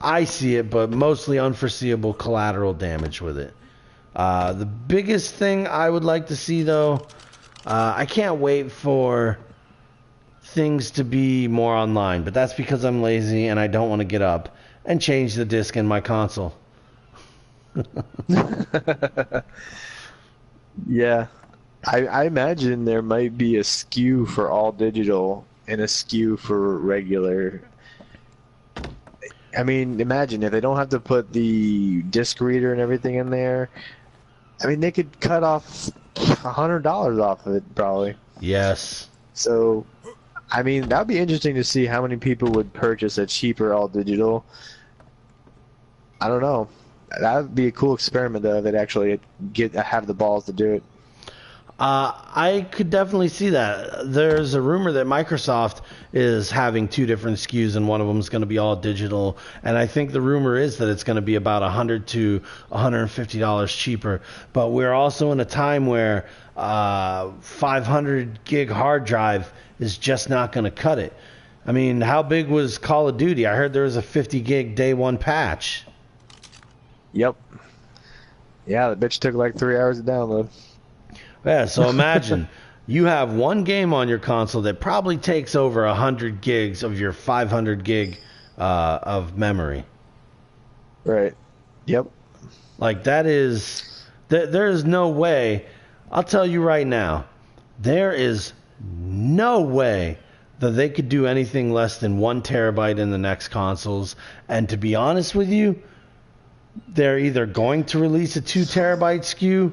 I see it, but mostly unforeseeable collateral damage with it. The biggest thing I would like to see, though, I can't wait for things to be more online, but that's because I'm lazy and I don't want to get up and change the disc in my console. Yeah. I imagine there might be a SKU for all digital and a SKU for regular. I mean, imagine if they don't have to put the disc reader and everything in there. I mean, they could cut off $100 off of it, probably. Yes. So, I mean, that would be interesting to see how many people would purchase a cheaper all digital. I don't know. That would be a cool experiment, though, if they'd actually have the balls to do it. I could definitely see that. There's a rumor that Microsoft is having 2 different SKUs, and one of them is going to be all digital. And I think the rumor is that it's going to be about $100 to $150 cheaper. But we're also in a time where 500 gig hard drive is just not going to cut it. I mean, how big was Call of Duty? I heard there was a 50 gig day one patch. Yep. Yeah, the bitch took like 3 hours to download. Yeah, so imagine you have one game on your console that probably takes over 100 gigs of your 500 gig of memory. Right. Yep. Like that is, there is no way, I'll tell you right now, there is no way that they could do anything less than 1 terabyte in the next consoles. And to be honest with you, they're either going to release a 2 terabyte SKU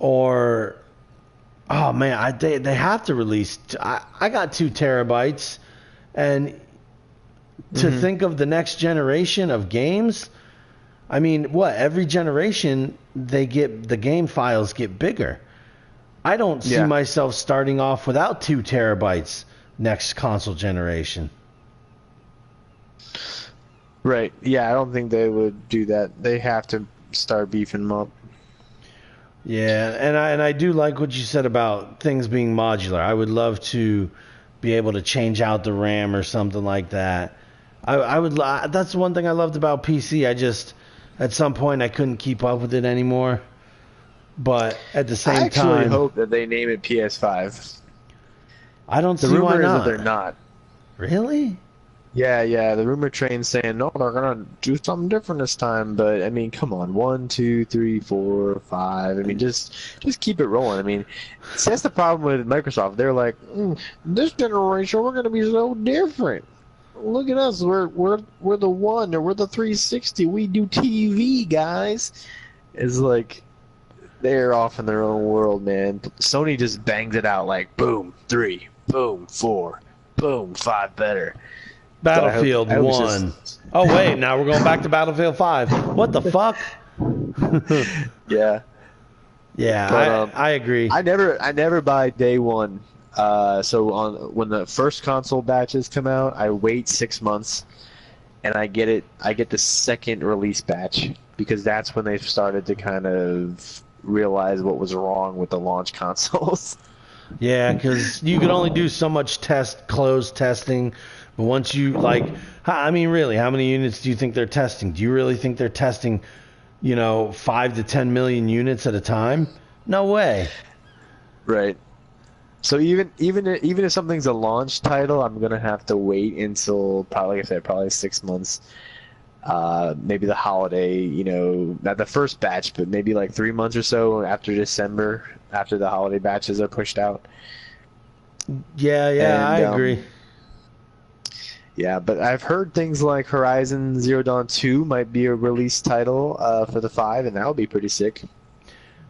or, oh man, they have to release. I got 2 terabytes, and to think of the next generation of games, I mean, what? Every generation the game files get bigger. I don't see myself starting off without 2 terabytes next console generation. Right. Yeah, I don't think they would do that. They have to start beefing them up. Yeah, and I do like what you said about things being modular. I would love to be able to change out the RAM or something like that. I would. That's one thing I loved about PC. I just, at some point, I couldn't keep up with it anymore. But at the same time, I actually hope that they name it PS5. I don't The see why rumor is not. that they're not. Really? Yeah. The rumor train's saying no, they're gonna do something different this time. But I mean, come on, 1, 2, 3, 4, 5. I mean, just keep it rolling. I mean, see, that's the problem with Microsoft. They're like, this generation we're gonna be so different. Look at us, we're the one, or we're the 360. We do TV, guys. It's like they're off in their own world, man. Sony just bangs it out like boom 3, boom 4, boom 5 better. Battlefield 1. Oh, wait, now we're going back to Battlefield 5. What the fuck? Yeah. Yeah, But, I agree. I never buy day one. So when the first console batches come out, I wait 6 months, and I get the second release batch, because that's when they've started to kind of realize what was wrong with the launch consoles. Yeah, because you can only do so much closed testing. But once you, like, I mean, really, how many units do you think they're testing? Do you really think they're testing 5 to 10 million units at a time. No way. Right. So even if something's a launch title, I'm gonna have to wait until probably, like I said, probably 6 months. Maybe the holiday, not the first batch, but maybe like 3 months or so after December, after the holiday batches are pushed out. Yeah, I agree. Yeah, but I've heard things like Horizon Zero Dawn 2 might be a release title for the 5, and that would be pretty sick.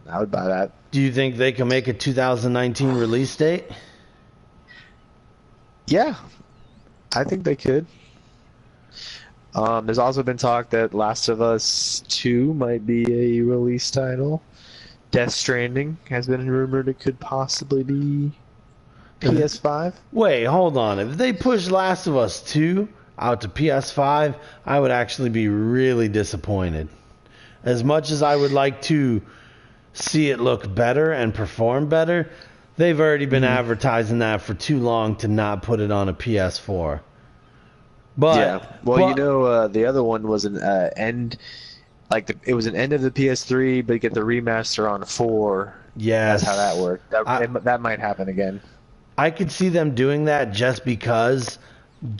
I would buy that. Do you think they can make a 2019 release date? Yeah, I think they could. There's also been talk that Last of Us 2 might be a release title. Death Stranding has been rumored it could possibly be PS5. Wait, hold on. If they push Last of Us 2 out to PS5, I would actually be really disappointed. As much as I would like to see it look better and perform better, they've already been advertising that for too long to not put it on a PS4. But yeah, well, the other one was an end, it was an end of the PS3, but you get the remaster on 4. Yes, that's how that worked. That might happen again. I could see them doing that just because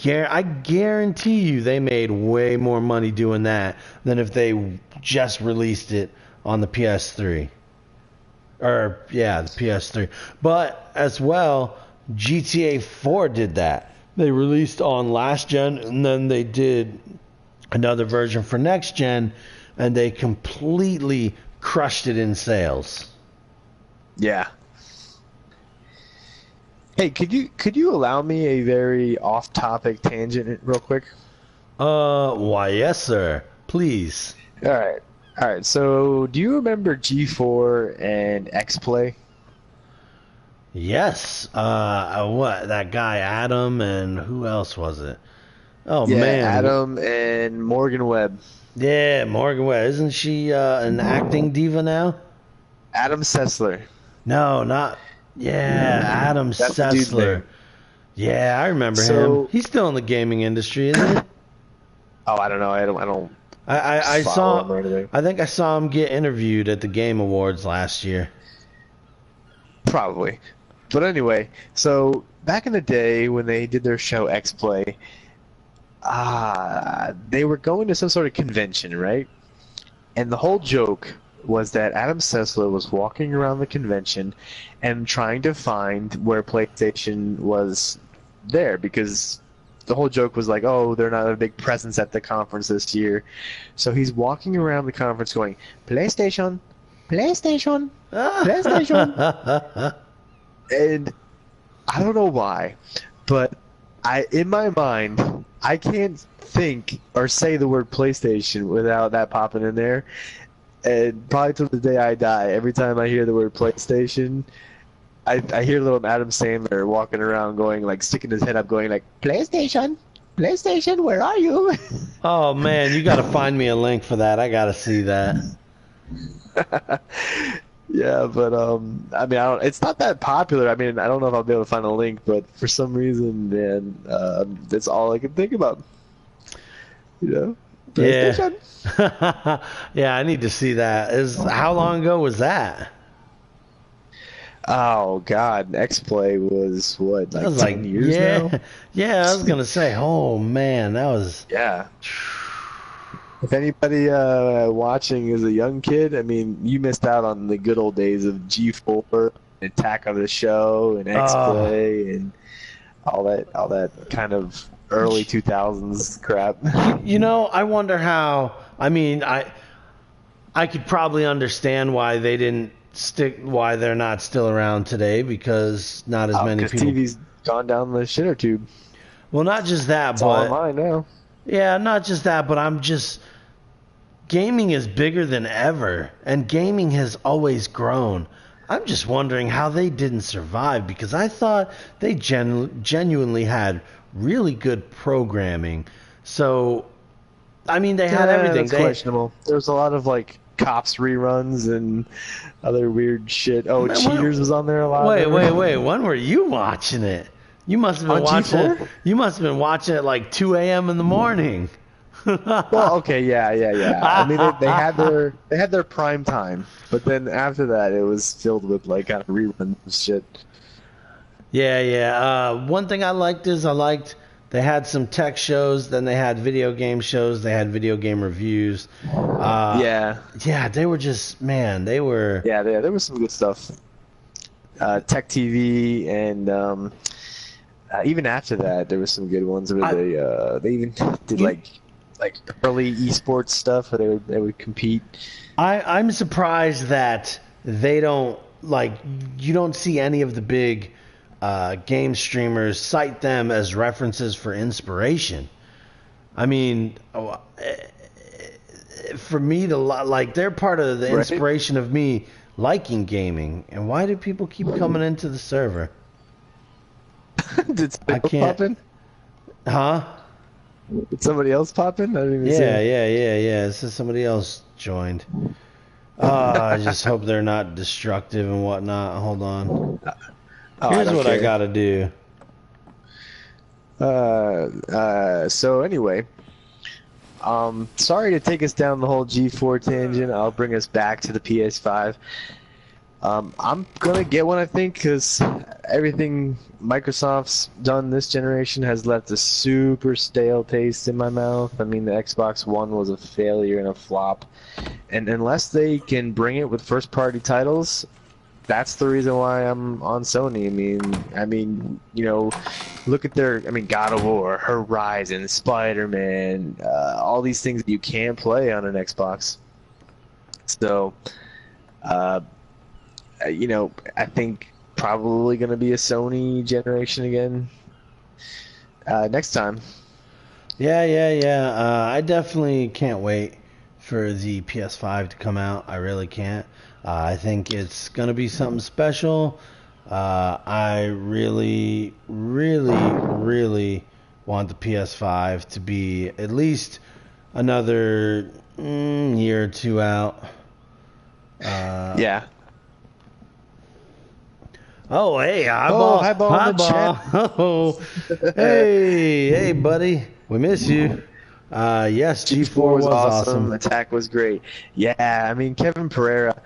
I guarantee you they made way more money doing that than if they just released it on the PS3. The PS3. But as well, GTA 4 did that. They released on last gen, and then they did another version for next gen, and they completely crushed it in sales. Yeah. Hey, could you allow me a very off-topic tangent real quick? Why, yes, sir. Please. All right. So, do you remember G4 and X-Play? Yes. What? That guy Adam and who else was it? Oh yeah, man. Adam and Morgan Webb. Yeah, Morgan Webb. Isn't she an acting diva now? Adam Sessler. No, not. Yeah, Adam That's the dude's Sessler. name. Yeah, I remember him. He's still in the gaming industry, isn't he? Oh, I don't know. I don't. I follow saw. him or anything. I think I saw him get interviewed at the Game Awards last year. Probably. But anyway, so back in the day when they did their show X-Play, they were going to some sort of convention, right? And the whole joke was that Adam Sessler was walking around the convention and trying to find where PlayStation was there, because the whole joke was like, oh, they're not a big presence at the conference this year. So he's walking around the conference going, PlayStation, PlayStation, PlayStation. And I don't know why, but in my mind, I can't think or say the word PlayStation without that popping in there. And probably till the day I die, every time I hear the word PlayStation, I hear little Adam Sandler walking around going, like, sticking his head up going, like, PlayStation, PlayStation, where are you? Oh, man, you got to find me a link for that. I got to see that. Yeah, but I mean, it's not that popular. I mean, I don't know if I'll be able to find a link, but for some reason, man, that's all I can think about. PlayStation. Yeah. Yeah, I need to see that. How long ago was that? Oh God, X-Play was what, like 10 years now? Yeah, I was gonna say, oh man, that was. Yeah. If anybody watching is a young kid, I mean, you missed out on the good old days of G4, Attack of the Show, and X-Play, and all that kind of early 2000s crap. I wonder how. I mean, I could probably understand why they didn't why they're not still around today, because not as many people. TV's gone down the shitter tube. Well, not just that, it's but all online now. Yeah, not just that, but gaming is bigger than ever, and gaming has always grown. I'm just wondering how they didn't survive, because I thought they genuinely had really good programming. So, I mean, they had everything. That's questionable. There's a lot of, like, Cops reruns and other weird shit. Oh, Cheaters was on there a lot. Wait. When were you watching it? You must have been watching it. You must have been watching it like 2 a.m. in the morning. Well, okay, yeah. I mean, they had their prime time, but then after that, it was filled with like kind of reruns of shit. Yeah. One thing I liked is they had some tech shows, then they had video game shows, they had video game reviews. Yeah, Yeah, they were just man, they were. yeah, there was some good stuff. Tech TV, and even after that, there was some good ones where they even did like early esports stuff where they would compete. I'm surprised that they don't like you don't see any of the big game streamers cite them as references for inspiration. I mean, for me to like they're part of the Right? inspiration of me liking gaming. And why do people keep coming into the server? Did I somebody else can't. pop in? Huh? Did somebody else pop in? I didn't even see Yeah, it. yeah. It says somebody else joined. I just hope they're not destructive and whatnot. Hold on. Oh, I Here's don't what I care. gotta do. So anyway, sorry to take us down the whole G4 tangent. I'll bring us back to the PS5. I'm gonna get one, I think, because everything Microsoft's done this generation has left a super stale taste in my mouth. I mean, the Xbox One was a failure and a flop, and unless they can bring it with first-party titles, that's the reason why I'm on Sony. I mean, you know, look at God of War, Horizon, Spider-Man, all these things that you can play on an Xbox. So, you know, I think probably going to be a Sony generation again next time. Yeah. I definitely can't wait for the PS5 to come out. I really can't. I think it's gonna be something special. I really want the PS5 to be at least another year or two out. Yeah. Oh, hey, Oh, eyeball, hi, ball in the eyeball. Oh, hey, buddy, we miss you. Yes, G4 G4 was was awesome. awesome. Attack was great. Yeah, I mean, Kevin Pereira.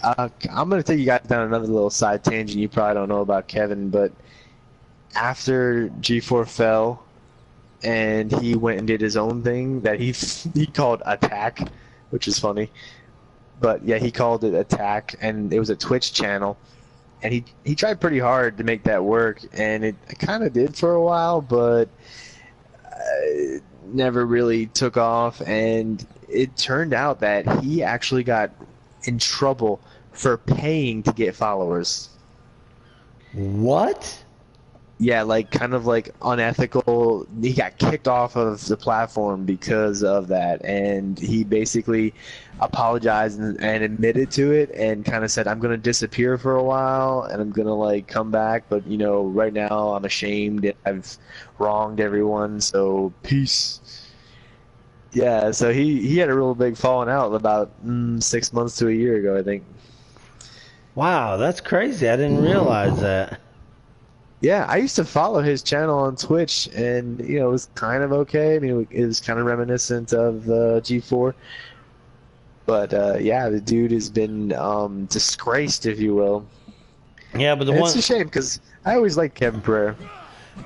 I'm going to take you guys down another little side tangent. You probably don't know about Kevin, but after G4 fell and he went and did his own thing that he called Attack, which is funny. But yeah, he called it Attack, and it was a Twitch channel. And he tried pretty hard to make that work, and it kind of did for a while, but it never really took off. And it turned out that he actually got in trouble for paying to get followers. What? Yeah, like kind of like unethical. He got kicked off of the platform because of that, and he basically apologized and admitted to it, and kind of said, "I'm gonna disappear for a while, and I'm gonna like come back, but you know, right now I'm ashamed. I've wronged everyone, so peace." Yeah, so he had a real big falling out about 6 months to a year ago, I think. Wow, that's crazy. I didn't realize that. Yeah, I used to follow his channel on Twitch, and you know, it was kind of okay. I mean, it was kind of reminiscent of G4, but yeah, the dude has been disgraced, if you will. Yeah, but the And one, it's a shame because I always liked Kevin Pereira.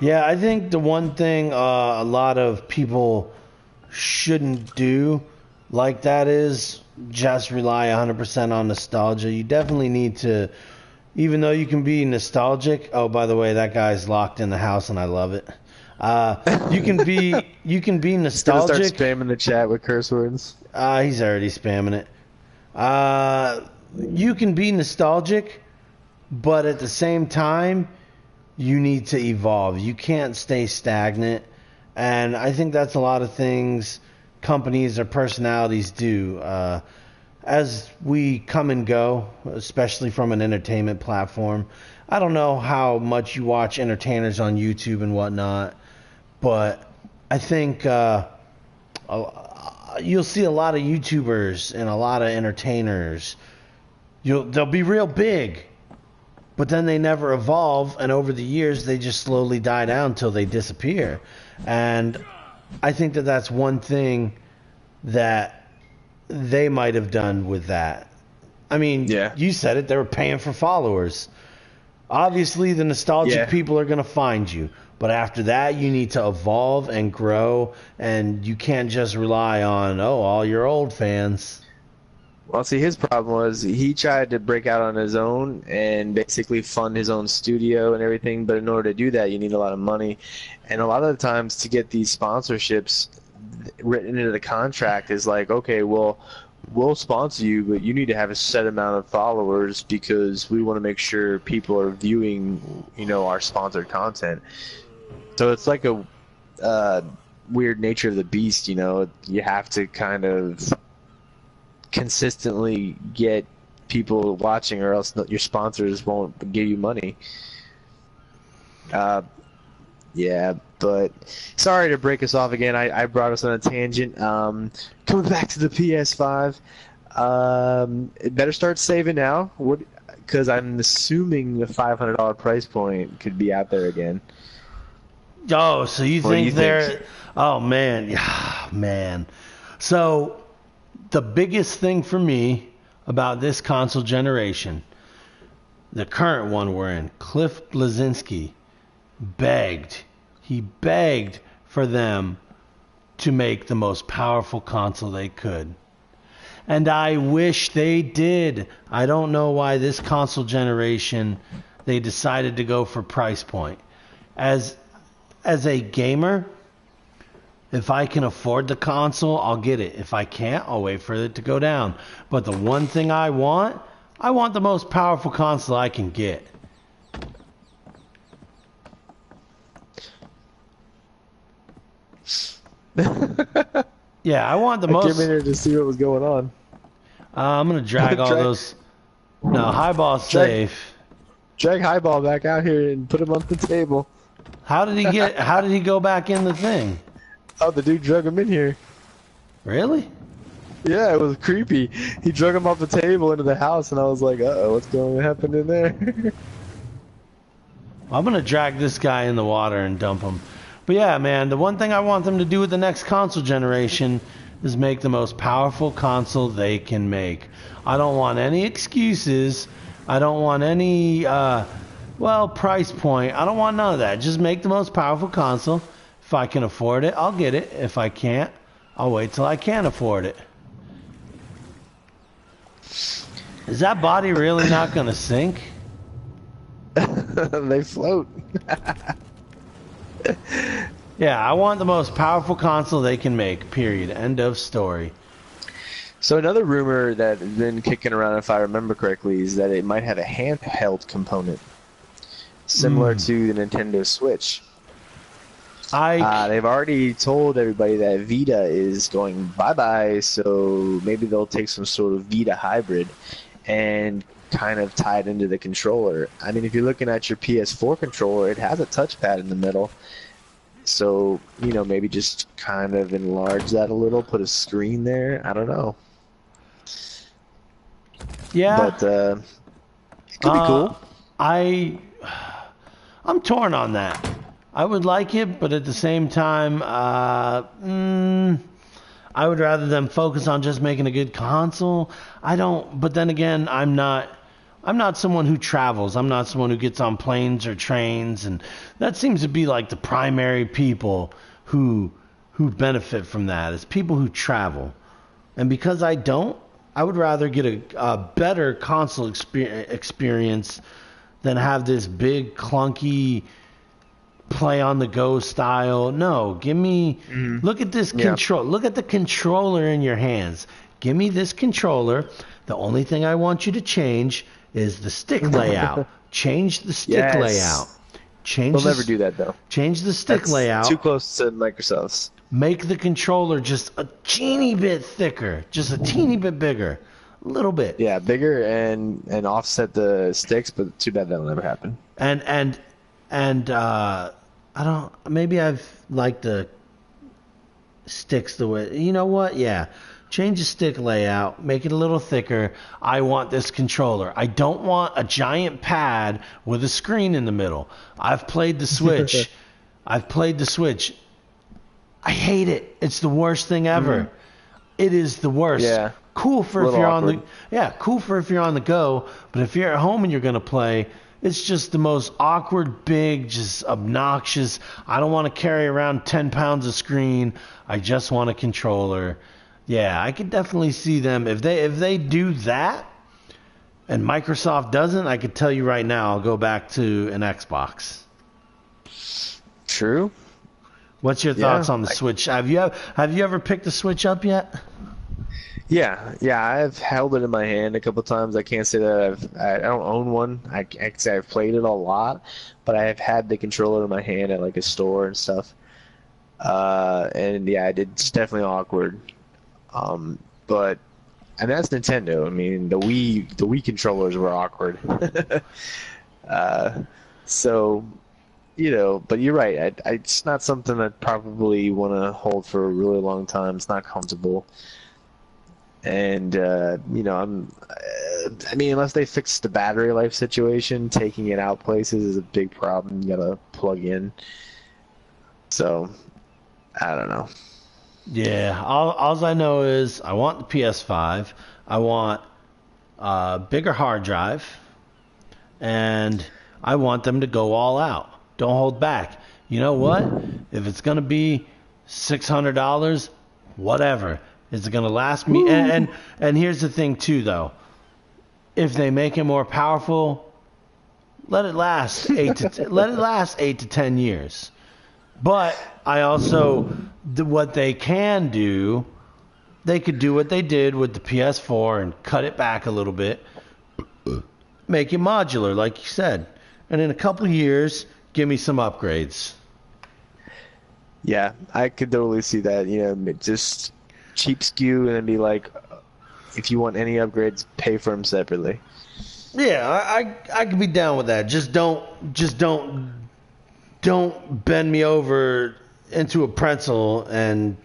yeah, I think the one thing a lot of people shouldn't do like that is just rely 100% on nostalgia. You definitely need to, even though you can be nostalgic. Oh, by the way, that guy's locked in the house, and I love it. You can be He's gonna start nostalgic. spamming the chat with curse words. He's already spamming it. You can be nostalgic, but at the same time, you need to evolve. You can't stay stagnant. And I think that's a lot of things companies or personalities do. As we come and go, especially from an entertainment platform, I don't know how much you watch entertainers on YouTube and whatnot, but I think you'll see a lot of YouTubers and a lot of entertainers. They'll be real big, but then they never evolve, and over the years they just slowly die down until they disappear. And I think that that's one thing that they might have done with that. I mean, Yeah. you said it, they were paying for followers. Obviously, the nostalgic Yeah. people are going to find you. But after that, you need to evolve and grow, and you can't just rely on, all your old fans. Well, see, his problem was he tried to break out on his own and basically fund his own studio and everything. But in order to do that, you need a lot of money. And a lot of the times to get these sponsorships written into the contract is like, okay, well, we'll sponsor you, but you need to have a set amount of followers because we want to make sure people are viewing, our sponsored content. So it's like a weird nature of the beast, You have to kind of consistently get people watching, or else your sponsors won't give you money. Yeah, but sorry to break us off again. I brought us on a tangent. Coming back to the PS5, it better start saving now. Because I'm assuming the $500 price point could be out there again. Oh, so you What do think you they're... think? Oh, man. Yeah, man. So, the biggest thing for me about this console generation, the current one we're in, Cliff Bleszinski he begged for them to make the most powerful console they could. And I wish they did. I don't know why this console generation they decided to go for price point. As a gamer, if I can afford the console, I'll get it. If I can't, I'll wait for it to go down. But the one thing I want the most powerful console I can get. Yeah, I want the most. I came in here to see what was going on. I'm gonna drag all those. No, highball's safe. Drag Highball back out here and put him on the table. How did he go back in the thing? Oh, the dude drug him in here. Really? Yeah, it was creepy. He drug him off the table into the house, and I was like, uh-oh, what's going to happen in there? Well, I'm gonna drag this guy in the water and dump him. But yeah, man, the one thing I want them to do with the next console generation is make the most powerful console they can make. I don't want any excuses. I don't want any, price point. I don't want none of that. Just make the most powerful console. If I can afford it, I'll get it. If I can't, I'll wait till I can afford it. Is that body really not going to sink? They float. Yeah, I want the most powerful console they can make, period. End of story. So another rumor that has been kicking around, if I remember correctly, is that it might have a handheld component, similar to the Nintendo Switch. They've already told everybody that Vita is going bye-bye, so maybe they'll take some sort of Vita hybrid and kind of tie it into the controller. I mean, if you're looking at your PS4 controller, it has a touchpad in the middle. So, maybe just kind of enlarge that a little, put a screen there. I don't know. Yeah. But it could be cool. I'm torn on that. I would like it, but at the same time, I would rather them focus on just making a good console. But then again, I'm not someone who travels. I'm not someone who gets on planes or trains, and that seems to be like the primary people who benefit from that is people who travel. And because I don't, I would rather get a better console experience than have this big clunky play on the go style. No, give me look at this control. Look at the controller in your hands. Give me this controller. The only thing I want you to change is the stick layout. Change the stick layout. They'll never do that though. Change the stick layout. Too close to Microsoft's. Make the controller just a teeny bit thicker, just a teeny bit bigger, a little bit. Yeah, bigger and offset the sticks, but too bad that'll never happen. And I don't. Maybe I've liked the sticks the way. You know what? Yeah. Change the stick layout, make it a little thicker. I want this controller. I don't want a giant pad with a screen in the middle. I've played the Switch. I hate it. It's the worst thing ever. It is the worst. Yeah. Cool for if Little you're awkward. cool for if you're on the go, but if you're at home and you're going to play, it's just the most awkward, big, just obnoxious. I don't want to carry around 10 pounds of screen. I just want a controller. Yeah, I could definitely see them if they do that and Microsoft doesn't, I could tell you right now I'll go back to an Xbox. True. What's your thoughts on the Switch? Have you ever picked the Switch up yet? Yeah, I've held it in my hand a couple times. I can't say that I don't own one. I can say I've played it a lot, but I have had the controller in my hand at like a store and stuff. And yeah, it's definitely awkward. But and that's Nintendo. I mean, the Wii controllers were awkward. So, but you're right. It's not something I'd probably want to hold for a really long time. It's not comfortable. And I mean, unless they fix the battery life situation, taking it out places is a big problem. You gotta plug in. So, I don't know. Yeah, all I know is I want the PS5. I want a bigger hard drive, and I want them to go all out. Don't hold back. You know what? If it's gonna be $600, whatever. Is it gonna last me? And here's the thing too, though. If they make it more powerful, let it last 8 to 10 years. But I also, what they can do, they could do what they did with the PS4 and cut it back a little bit, make it modular, like you said, and in a couple of years, give me some upgrades. Yeah, I could totally see that. Just cheap SKU and then be like, if you want any upgrades, pay for them separately. Yeah, I could be down with that. Just don't bend me over into a pretzel and,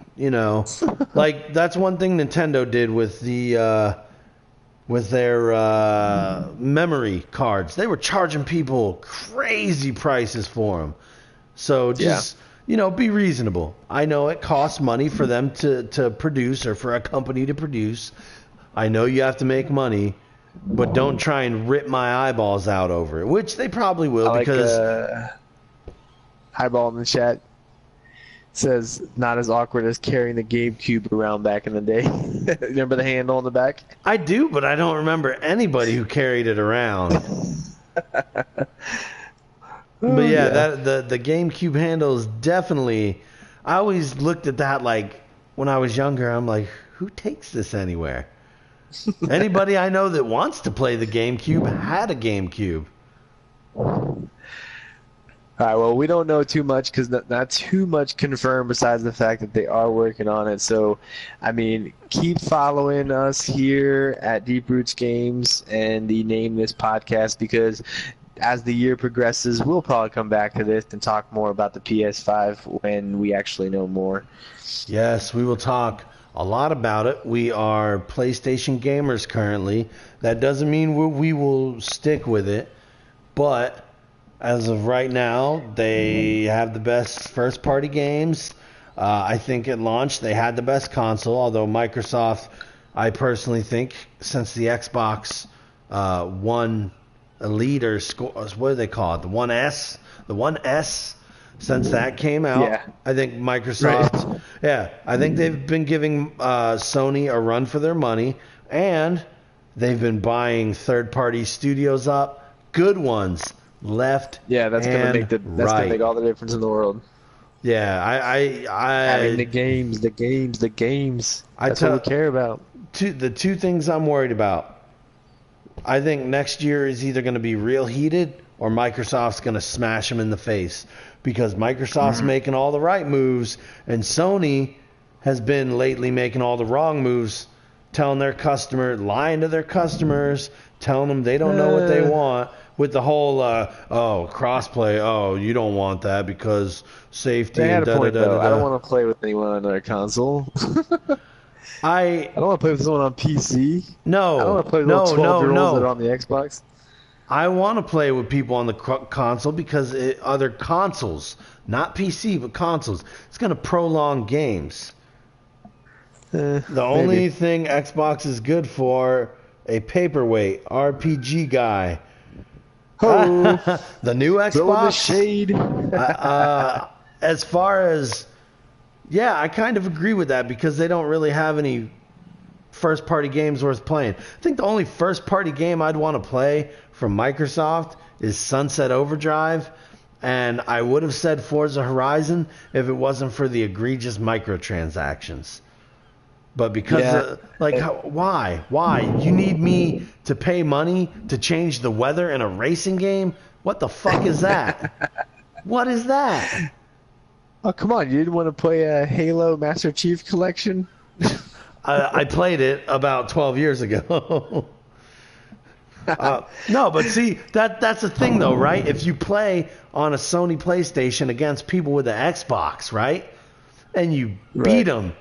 like that's one thing Nintendo did with their memory cards. They were charging people crazy prices for them. So just, be reasonable. I know it costs money for them to produce or for a company to produce. I know you have to make money, but don't try and rip my eyeballs out over it, which they probably will because... Eyeball in the chat says not as awkward as carrying the GameCube around back in the day. Remember the handle on the back? I do, but I don't remember anybody who carried it around. But yeah, the GameCube handle is definitely... I always looked at that like when I was younger. I'm like, who takes this anywhere? Anybody I know that wants to play the GameCube had a GameCube. All right, well, we don't know too much because not too much confirmed besides the fact that they are working on it. So, I mean, keep following us here at Deep Roots Games and the Name This podcast because as the year progresses, we'll probably come back to this and talk more about the PS5 when we actually know more. Yes, we will talk a lot about it. We are PlayStation gamers currently. That doesn't mean we will stick with it, but... as of right now, they have the best first-party games. I think at launch they had the best console, although Microsoft, I personally think, since the Xbox One Elite or what do they call it? The One S, since that came out, I think Microsoft, I think they've been giving Sony a run for their money, and they've been buying third-party studios up, good ones. Left, that's gonna make gonna make all the difference in the world. Yeah, I having the games. That's what we care about. The two things I'm worried about. I think next year is either going to be real heated or Microsoft's going to smash them in the face because Microsoft's making all the right moves and Sony has been lately making all the wrong moves, lying to their customers, telling them they don't know what they want. With the whole, crossplay, you don't want that because safety they had and a point, though. da. I don't want to play with anyone on another console. I don't want to play with someone on PC. No. I don't want to play with 12-year-olds that are on the Xbox. I want to play with people on the console because other consoles, not PC, but consoles. It's going to prolong games. The only thing Xbox is good for, a paperweight RPG guy. Oh, the new Xbox. throwing the shade. As far as, yeah, I kind of agree with that because they don't really have any first-party games worth playing. I think the only first-party game I'd want to play from Microsoft is Sunset Overdrive, and I would have said Forza Horizon if it wasn't for the egregious microtransactions. But because, why? You need me to pay money to change the weather in a racing game? What the fuck is that? What is that? Oh, come on. You didn't want to play a Halo Master Chief Collection? I played it about 12 years ago. No, but see, that's the thing, though, right? If you play on a Sony PlayStation against people with an Xbox, right? And you beat them.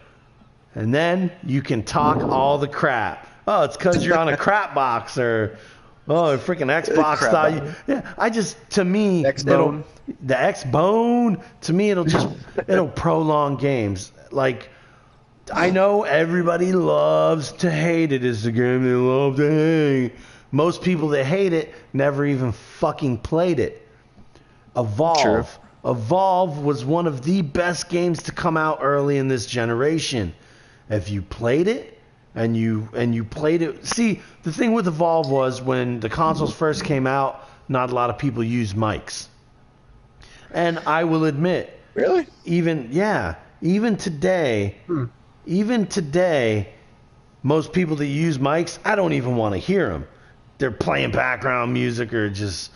And then you can talk all the crap. Oh, it's because you're on a crap box, or freaking Xbox thought you. Yeah, to me, X-Bone. The X-Bone, to me, it'll prolong games. Like, I know everybody loves to hate it. It's the game they love to hate. Most people that hate it never even fucking played it. Evolve. True. Evolve was one of the best games to come out early in this generation. If you played it and you played it, see, the thing with Evolve was when the consoles first came out, not a lot of people used mics. And I will admit, really, even today, most people that use mics, I don't even want to hear them. They're playing background music or just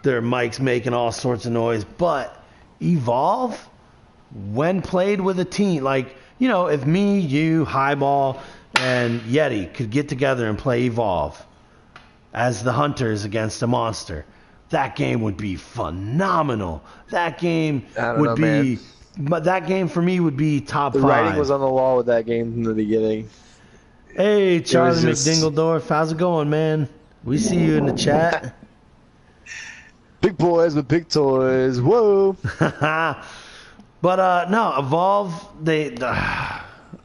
their mics making all sorts of noise. But Evolve, when played with a team, like, you know, if me, you, Highball, and Yeti could get together and play Evolve as the hunters against a monster, that game would be phenomenal. That game that game for me would be top 5. The writing was on the wall with that game from the beginning. Hey, Charlie McDingledorf, how's it going, man? We see you in the chat. Big boys with big toys. Whoa. But no, Evolve,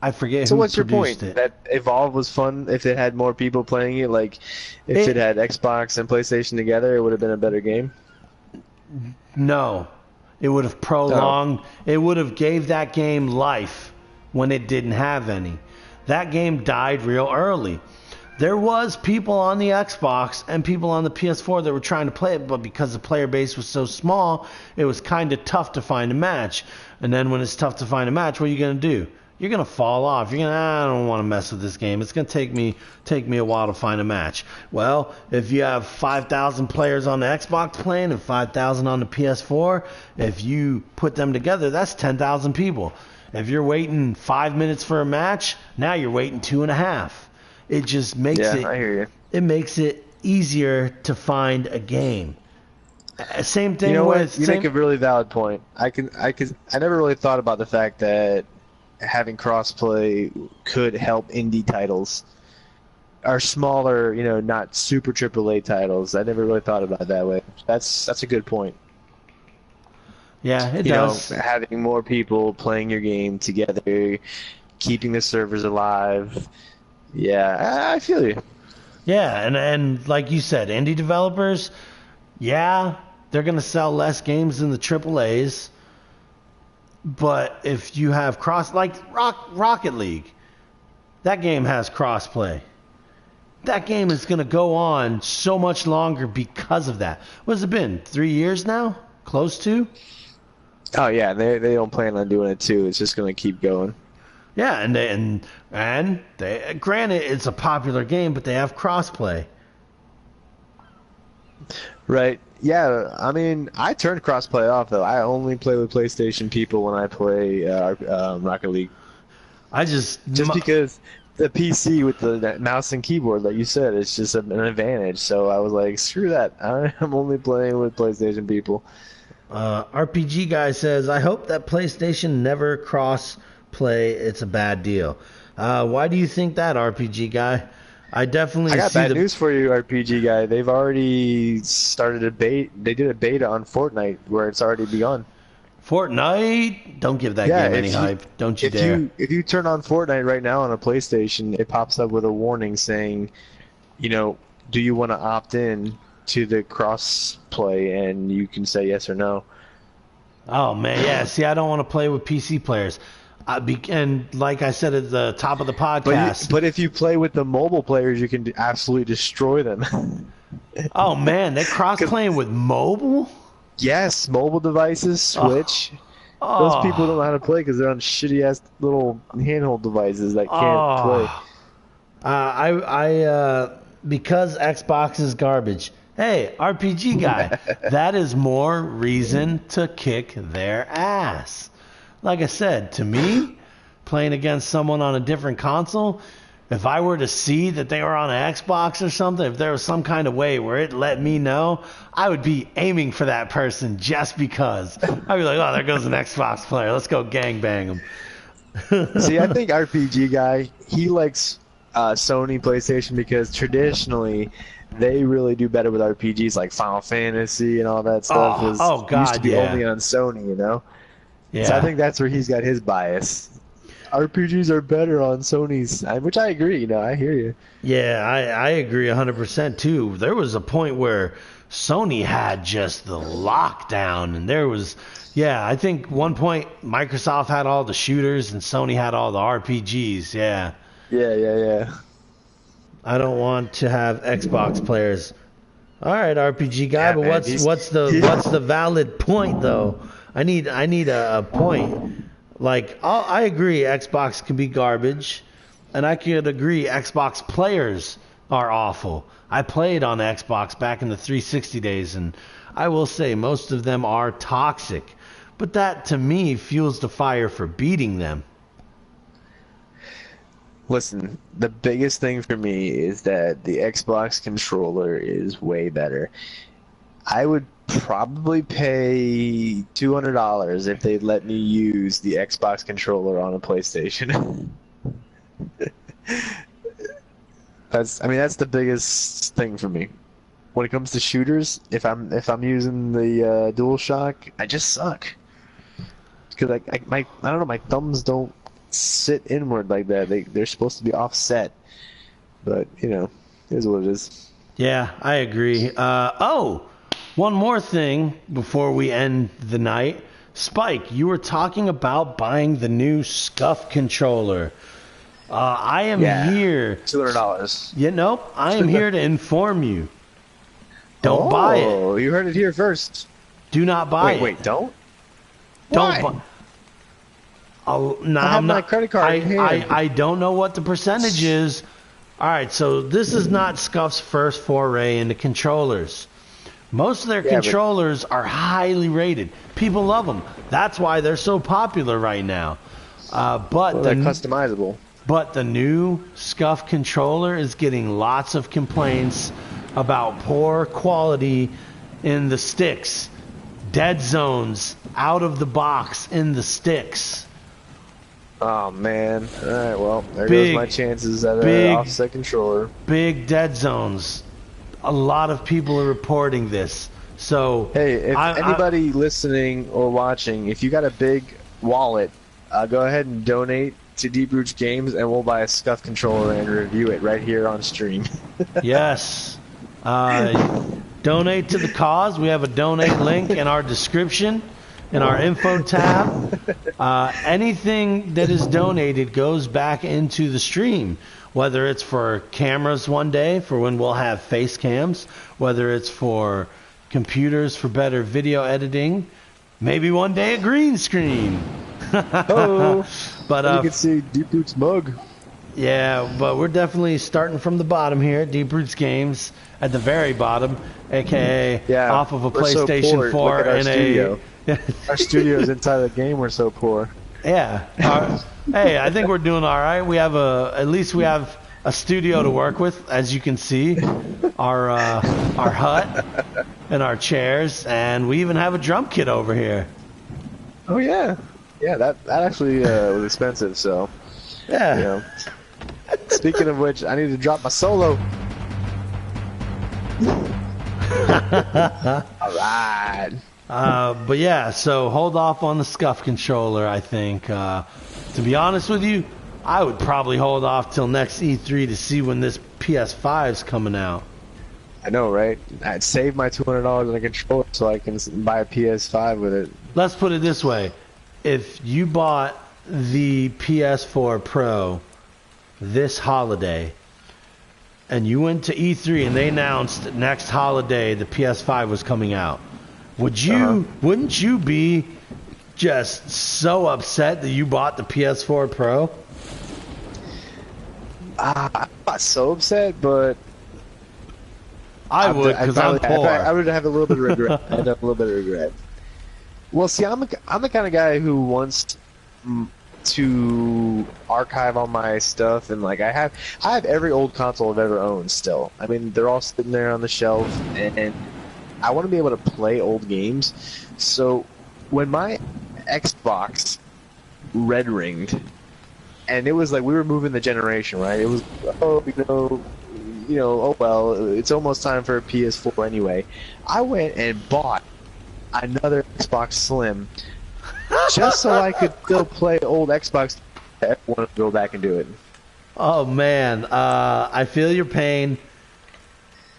I forget. So who what's your point? produced it. That Evolve was fun if it had more people playing it. Like if it had Xbox and PlayStation together, it would have been a better game. No, it would have prolonged. It would have gave that game life when it didn't have any. That game died real early. There was people on the Xbox and people on the PS4 that were trying to play it, but because the player base was so small, it was kind of tough to find a match. And then when it's tough to find a match, what are you going to do? You're going to fall off. You're going to, I don't want to mess with this game. It's going to take me a while to find a match. Well, if you have 5,000 players on the Xbox playing and 5,000 on the PS4, if you put them together, that's 10,000 people. If you're waiting 5 minutes for a match, now you're waiting 2.5. It just makes I hear you. It makes it easier to find a game. Same thing You make a really valid point. I never really thought about the fact that having crossplay could help indie titles or smaller, not super AAA titles. I never really thought about it that way. That's a good point. Yeah, it does. Having more people playing your game together, keeping the servers alive. Yeah, I feel you. Yeah, and like you said, indie developers, they're going to sell less games than the AAAs. But if you have Rocket League, that game has crossplay. That game is going to go on so much longer because of that. What has it been? 3 years now? Close to? Oh yeah, they don't plan on doing it too. It's just going to keep going. Yeah, and they granted it's a popular game, but they have crossplay. Right. Yeah. I mean, I turned crossplay off though. I only play with PlayStation people when I play Rocket League. Just because the PC with the mouse and keyboard, like you said, it's just an advantage. So I was like, screw that. I'm only playing with PlayStation people. RPG guy says, I hope that PlayStation never cross play. It's a bad deal. Why do you think that, RPG guy? I definitely I got see bad the news for you, RPG guy. They've already started a beta. They did a beta on Fortnite where it's already begun. Fortnite. Don't give that Yeah, game any hype. Don't you dare. if you turn on Fortnite right now on a PlayStation, it pops up with a warning saying, you know, do you want to opt in to the cross play, and you can say yes or no. Oh man, yeah. See, I don't want to play with PC players. And like I said at the top of the podcast. But if you play with the mobile players, you can absolutely destroy them. Oh man, they're cross playing with mobile. Yes, mobile devices, Switch. Those people don't know how to play because they're on shitty ass little handheld devices that can't play. Because Xbox is garbage. Hey, RPG guy, that is more reason to kick their ass. Like I said, to me, playing against someone on a different console, if I were to see that they were on an Xbox or something, if there was some kind of way where it let me know, I would be aiming for that person just because. I'd be like, oh, there goes an Xbox player. Let's go gangbang him. See, I think RPG guy, he likes Sony PlayStation because traditionally they really do better with RPGs like Final Fantasy and all that stuff. Used to be only on Sony, you know? Yeah. So I think that's where he's got his bias. RPGs are better on Sony's, which I agree, you know, I hear you. Yeah, I agree 100% too. There was a point where Sony had just the lockdown, and there was, I think one point Microsoft had all the shooters and Sony had all the RPGs, yeah. Yeah. I don't want to have Xbox players. All right, RPG guy, but what's the valid point though? I need a point. Like I agree, Xbox can be garbage, and I could agree Xbox players are awful. I played on Xbox back in the 360 days, and I will say most of them are toxic. But that to me fuels the fire for beating them. Listen, the biggest thing for me is that the Xbox controller is way better. I would probably pay $200 if they'd let me use the Xbox controller on a PlayStation. That's the biggest thing for me. When it comes to shooters, if I'm using the DualShock, I just suck. Because I don't know, my thumbs don't sit inward like that. They're supposed to be offset. But, you know, it is what it is. Yeah, I agree. One more thing before we end the night. Spike, you were talking about buying the new Scuff controller. I am here. $200. Yeah, nope. I am here to inform you. Don't buy it. Oh, you heard it here first. Do not buy it. Wait, don't? Don't Why? buy. Oh, no, I have my credit card in hand. I don't know what the percentage is. All right, so this is not Scuff's first foray into controllers. Most of their controllers are highly rated. People love them. That's why they're so popular right now. But they're customizable. But the new Scuff controller is getting lots of complaints about poor quality in the sticks, dead zones out of the box in the sticks. Oh man! All right, well there goes my chances at an offset controller. Big dead zones. A lot of people are reporting this. So hey, if anybody listening or watching, if you got a big wallet, go ahead and donate to Deep Roots Games, and we'll buy a Scuff controller and review it right here on stream. Yes. Donate to the cause. We have a donate link in our description, in our info tab. Anything that is donated goes back into the stream. Whether it's for cameras one day, for when we'll have face cams, whether it's for computers for better video editing, maybe one day a green screen. Oh, but you can see Deep Roots mug. Yeah, but we're definitely starting from the bottom here. Deep Roots Games at the very bottom, aka off of a PlayStation 4 and our studio's inside the game. We're so poor. Yeah. Hey, I think we're doing all right. We have at least we have a studio to work with, as you can see, our hut and our chairs, and we even have a drum kit over here. Oh yeah, that actually was expensive. So yeah. You know. Speaking of which, I need to drop my solo. All right. But yeah, so hold off on the scuff controller, I think. To be honest with you, I would probably hold off till next E3 to see when this PS5's coming out. I know, right? I'd save my $200 on a controller so I can buy a PS5 with it. Let's put it this way. If you bought the PS4 Pro this holiday and you went to E3 and they announced next holiday the PS5 was coming out, wouldn't you be just so upset that you bought the PS4 Pro? I'm not so upset, but I would, because I'm poor. I would have a little bit of regret. I'd have a little bit of regret. Well, see, I'm the kind of guy who wants to archive all my stuff, and like I have every old console I've ever owned still. I mean, they're all sitting there on the shelf, and I want to be able to play old games. So when my Xbox red ringed, and it was like we were moving the generation, right? It was oh well, it's almost time for a PS4 anyway. I went and bought another Xbox Slim just so I could still play old Xbox. I want to go back and do it. Oh man, I feel your pain,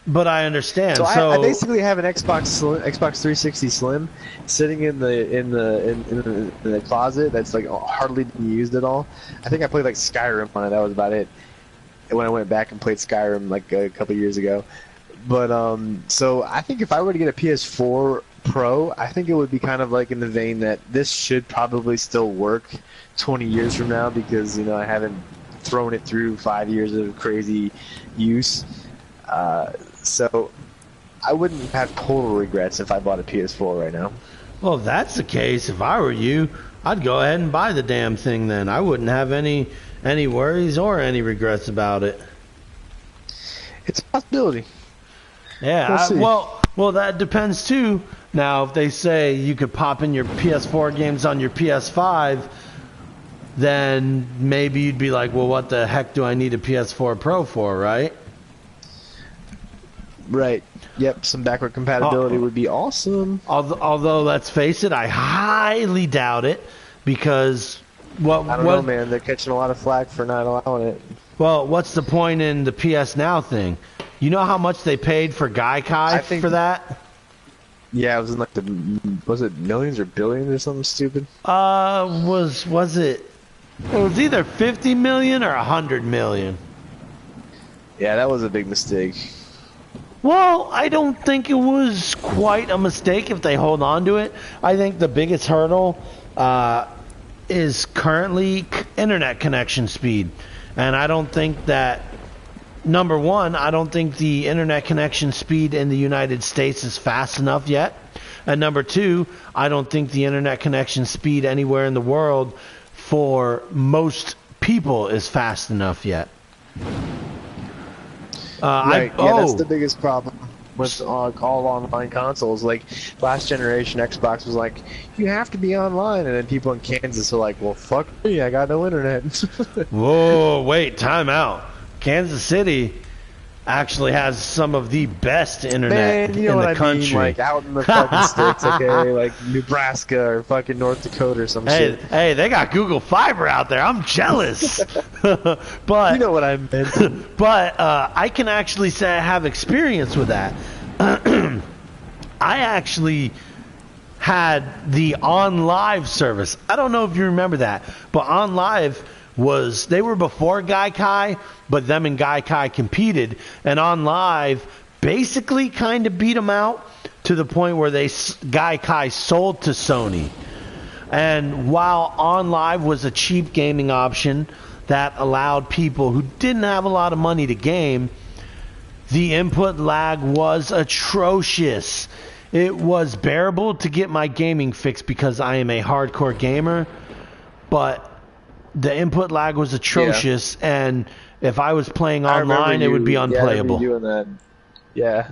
but I understand. So I basically have an Xbox 360 Slim sitting in the closet that's like hardly been used at all. I think I played like Skyrim on it. That was about it. When I went back and played Skyrim like a couple years ago. But so I think if I were to get a PS4 Pro, I think it would be kind of like in the vein that this should probably still work 20 years from now because I haven't thrown it through 5 years of crazy use. So I wouldn't have total regrets if I bought a PS4 right now. Well, if that's the case, if I were you, I'd go ahead and buy the damn thing then. I wouldn't have any worries or any regrets about it. It's a possibility. Yeah, well, that depends too. Now, if they say you could pop in your PS4 games on your PS5, then maybe you'd be like, well, what the heck do I need a PS4 Pro for, right? Right. Yep, some backward compatibility would be awesome. Although, let's face it, I highly doubt it because... I don't know, man. They're catching a lot of flack for not allowing it. Well, what's the point in the PS Now thing? You know how much they paid for Gaikai for that? Yeah, it was in like was it millions or billions or something stupid? Was it? It was either 50 million or 100 million. Yeah, that was a big mistake. Well, I don't think it was quite a mistake if they hold on to it. I think the biggest hurdle is currently internet connection speed. And I don't think that, number one, I don't think the internet connection speed in the United States is fast enough yet. And number two, I don't think the internet connection speed anywhere in the world for most people is fast enough yet. Right. That's the biggest problem with all online consoles. Like last generation Xbox was like, you have to be online, and then people in Kansas are like, well, fuck me, I got no internet. Whoa, wait, time out. Kansas City actually has some of the best internet Man, you know in what the country. mean? Like out in the fucking sticks, okay? Like Nebraska or fucking North Dakota or some shit. Hey, they got Google Fiber out there. I'm jealous. But you know what I meant. But I can actually say I have experience with that. I actually had the OnLive service. I don't know if you remember that, but OnLive they were before Gaikai, but them and Gaikai competed, and OnLive basically kind of beat them out to the point where Gaikai sold to Sony. And while OnLive was a cheap gaming option that allowed people who didn't have a lot of money to game, the input lag was atrocious. It was bearable to get my gaming fix because I am a hardcore gamer, but the input lag was atrocious, and if I was playing online, it would be unplayable. Yeah, I remember you doing that. Yeah.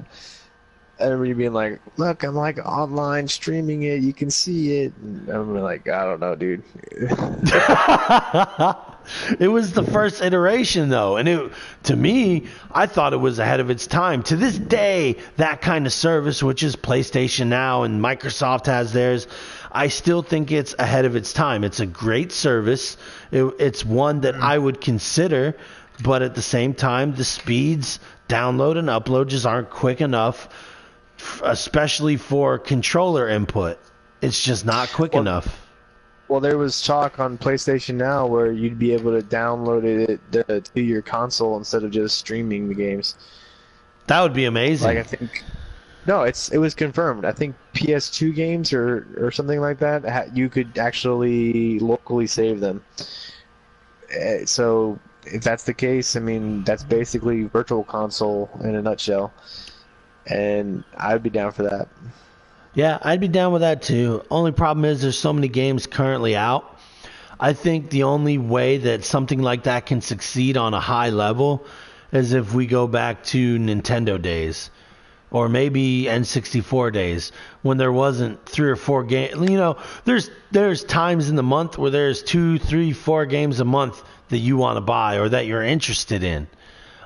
I remember you being like, look, I'm like online streaming it, you can see it. And I'm like, I don't know, dude. It was the first iteration, though, and to me, I thought it was ahead of its time. To this day, that kind of service, which is PlayStation Now and Microsoft has theirs, I still think it's ahead of its time. It's a great service. It's one that I would consider, but at the same time, the speeds, download and upload, just aren't quick enough, especially for controller input. It's just not quick enough. Well, there was talk on PlayStation Now where you'd be able to download it to your console instead of just streaming the games. That would be amazing. Like, I think... No, it was confirmed. I think PS2 games or something like that, you could actually locally save them. So if that's the case, I mean, that's basically Virtual Console in a nutshell. And I'd be down for that. Yeah, I'd be down with that too. Only problem is there's so many games currently out. I think the only way that something like that can succeed on a high level is if we go back to Nintendo days. Or maybe N64 days when there wasn't 3 or 4 games. You know, there's times in the month where there's 2, 3, 4 games a month that you want to buy or that you're interested in.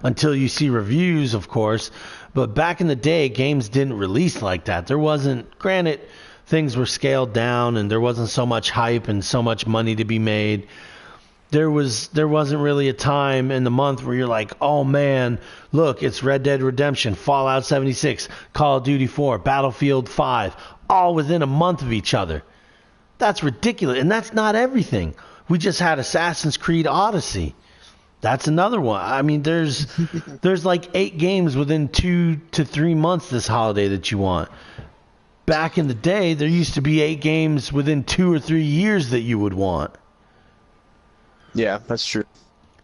Until you see reviews, of course. But back in the day, games didn't release like that. There wasn't, granted, things were scaled down and there wasn't so much hype and so much money to be made. There wasn't really a time in the month where you're like, oh man, look, it's Red Dead Redemption, Fallout 76, Call of Duty 4, Battlefield 5, all within a month of each other. That's ridiculous, and that's not everything. We just had Assassin's Creed Odyssey. That's another one. I mean, there's like 8 games within 2 to 3 months this holiday that you want. Back in the day, there used to be 8 games within 2 or 3 years that you would want. Yeah, that's true.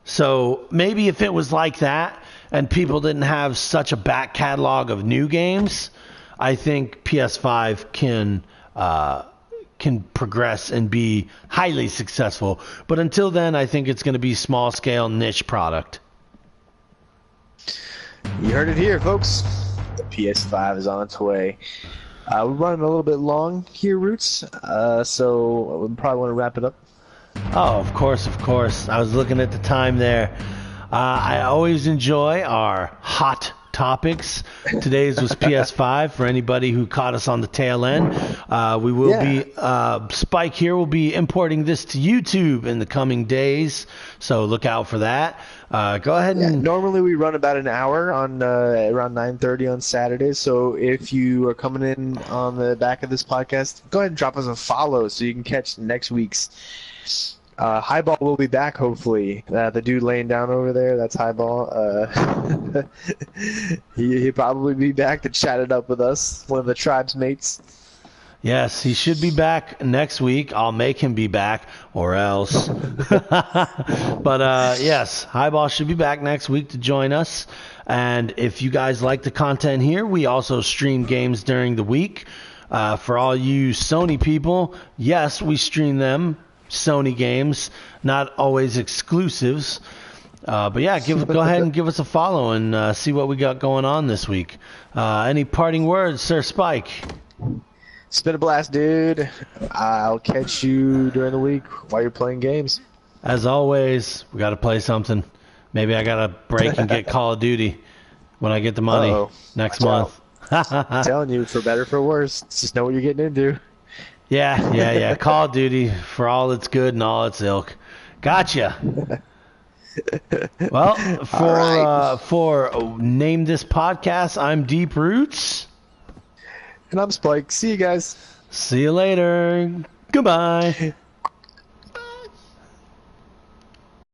So maybe if it was like that and people didn't have such a back catalog of new games, I think PS5 can progress and be highly successful. But until then, I think it's going to be small scale niche product. You heard it here, folks. The PS5 is on its way. We're running a little bit long here, Roots, so we probably want to wrap it up. Oh, of course, of course. I was looking at the time there. I always enjoy our hot topics. Today's was PS5 for anybody who caught us on the tail end. We will be Spike here will be importing this to YouTube in the coming days, so look out for that. Go ahead and normally we run about an hour on around 9:30 on Saturdays, so if you are coming in on the back of this podcast, go ahead and drop us a follow so you can catch next week's. Highball will be back, hopefully. The dude laying down over there, that's Highball. He'll probably be back to chat it up with us, one of the tribe's mates. Yes, he should be back next week. I'll make him be back, or else. But yes, Highball should be back next week to join us. And if you guys like the content here, we also stream games during the week. For all you Sony people, yes, we stream them. Sony games, not always exclusives. But yeah, go ahead and give us a follow and see what we got going on this week. Any parting words, Sir Spike? It's been a blast, dude. I'll catch you during the week while you're playing games. As always, we got to play something. Maybe I got to break and get Call of Duty when I get the money next month. I'm telling you, for better or for worse, just know what you're getting into. Yeah. Call of Duty for all its good and all its ilk. Gotcha. Well, for Name This Podcast, I'm Deep Roots. And I'm Spike. See you guys. See you later. Goodbye.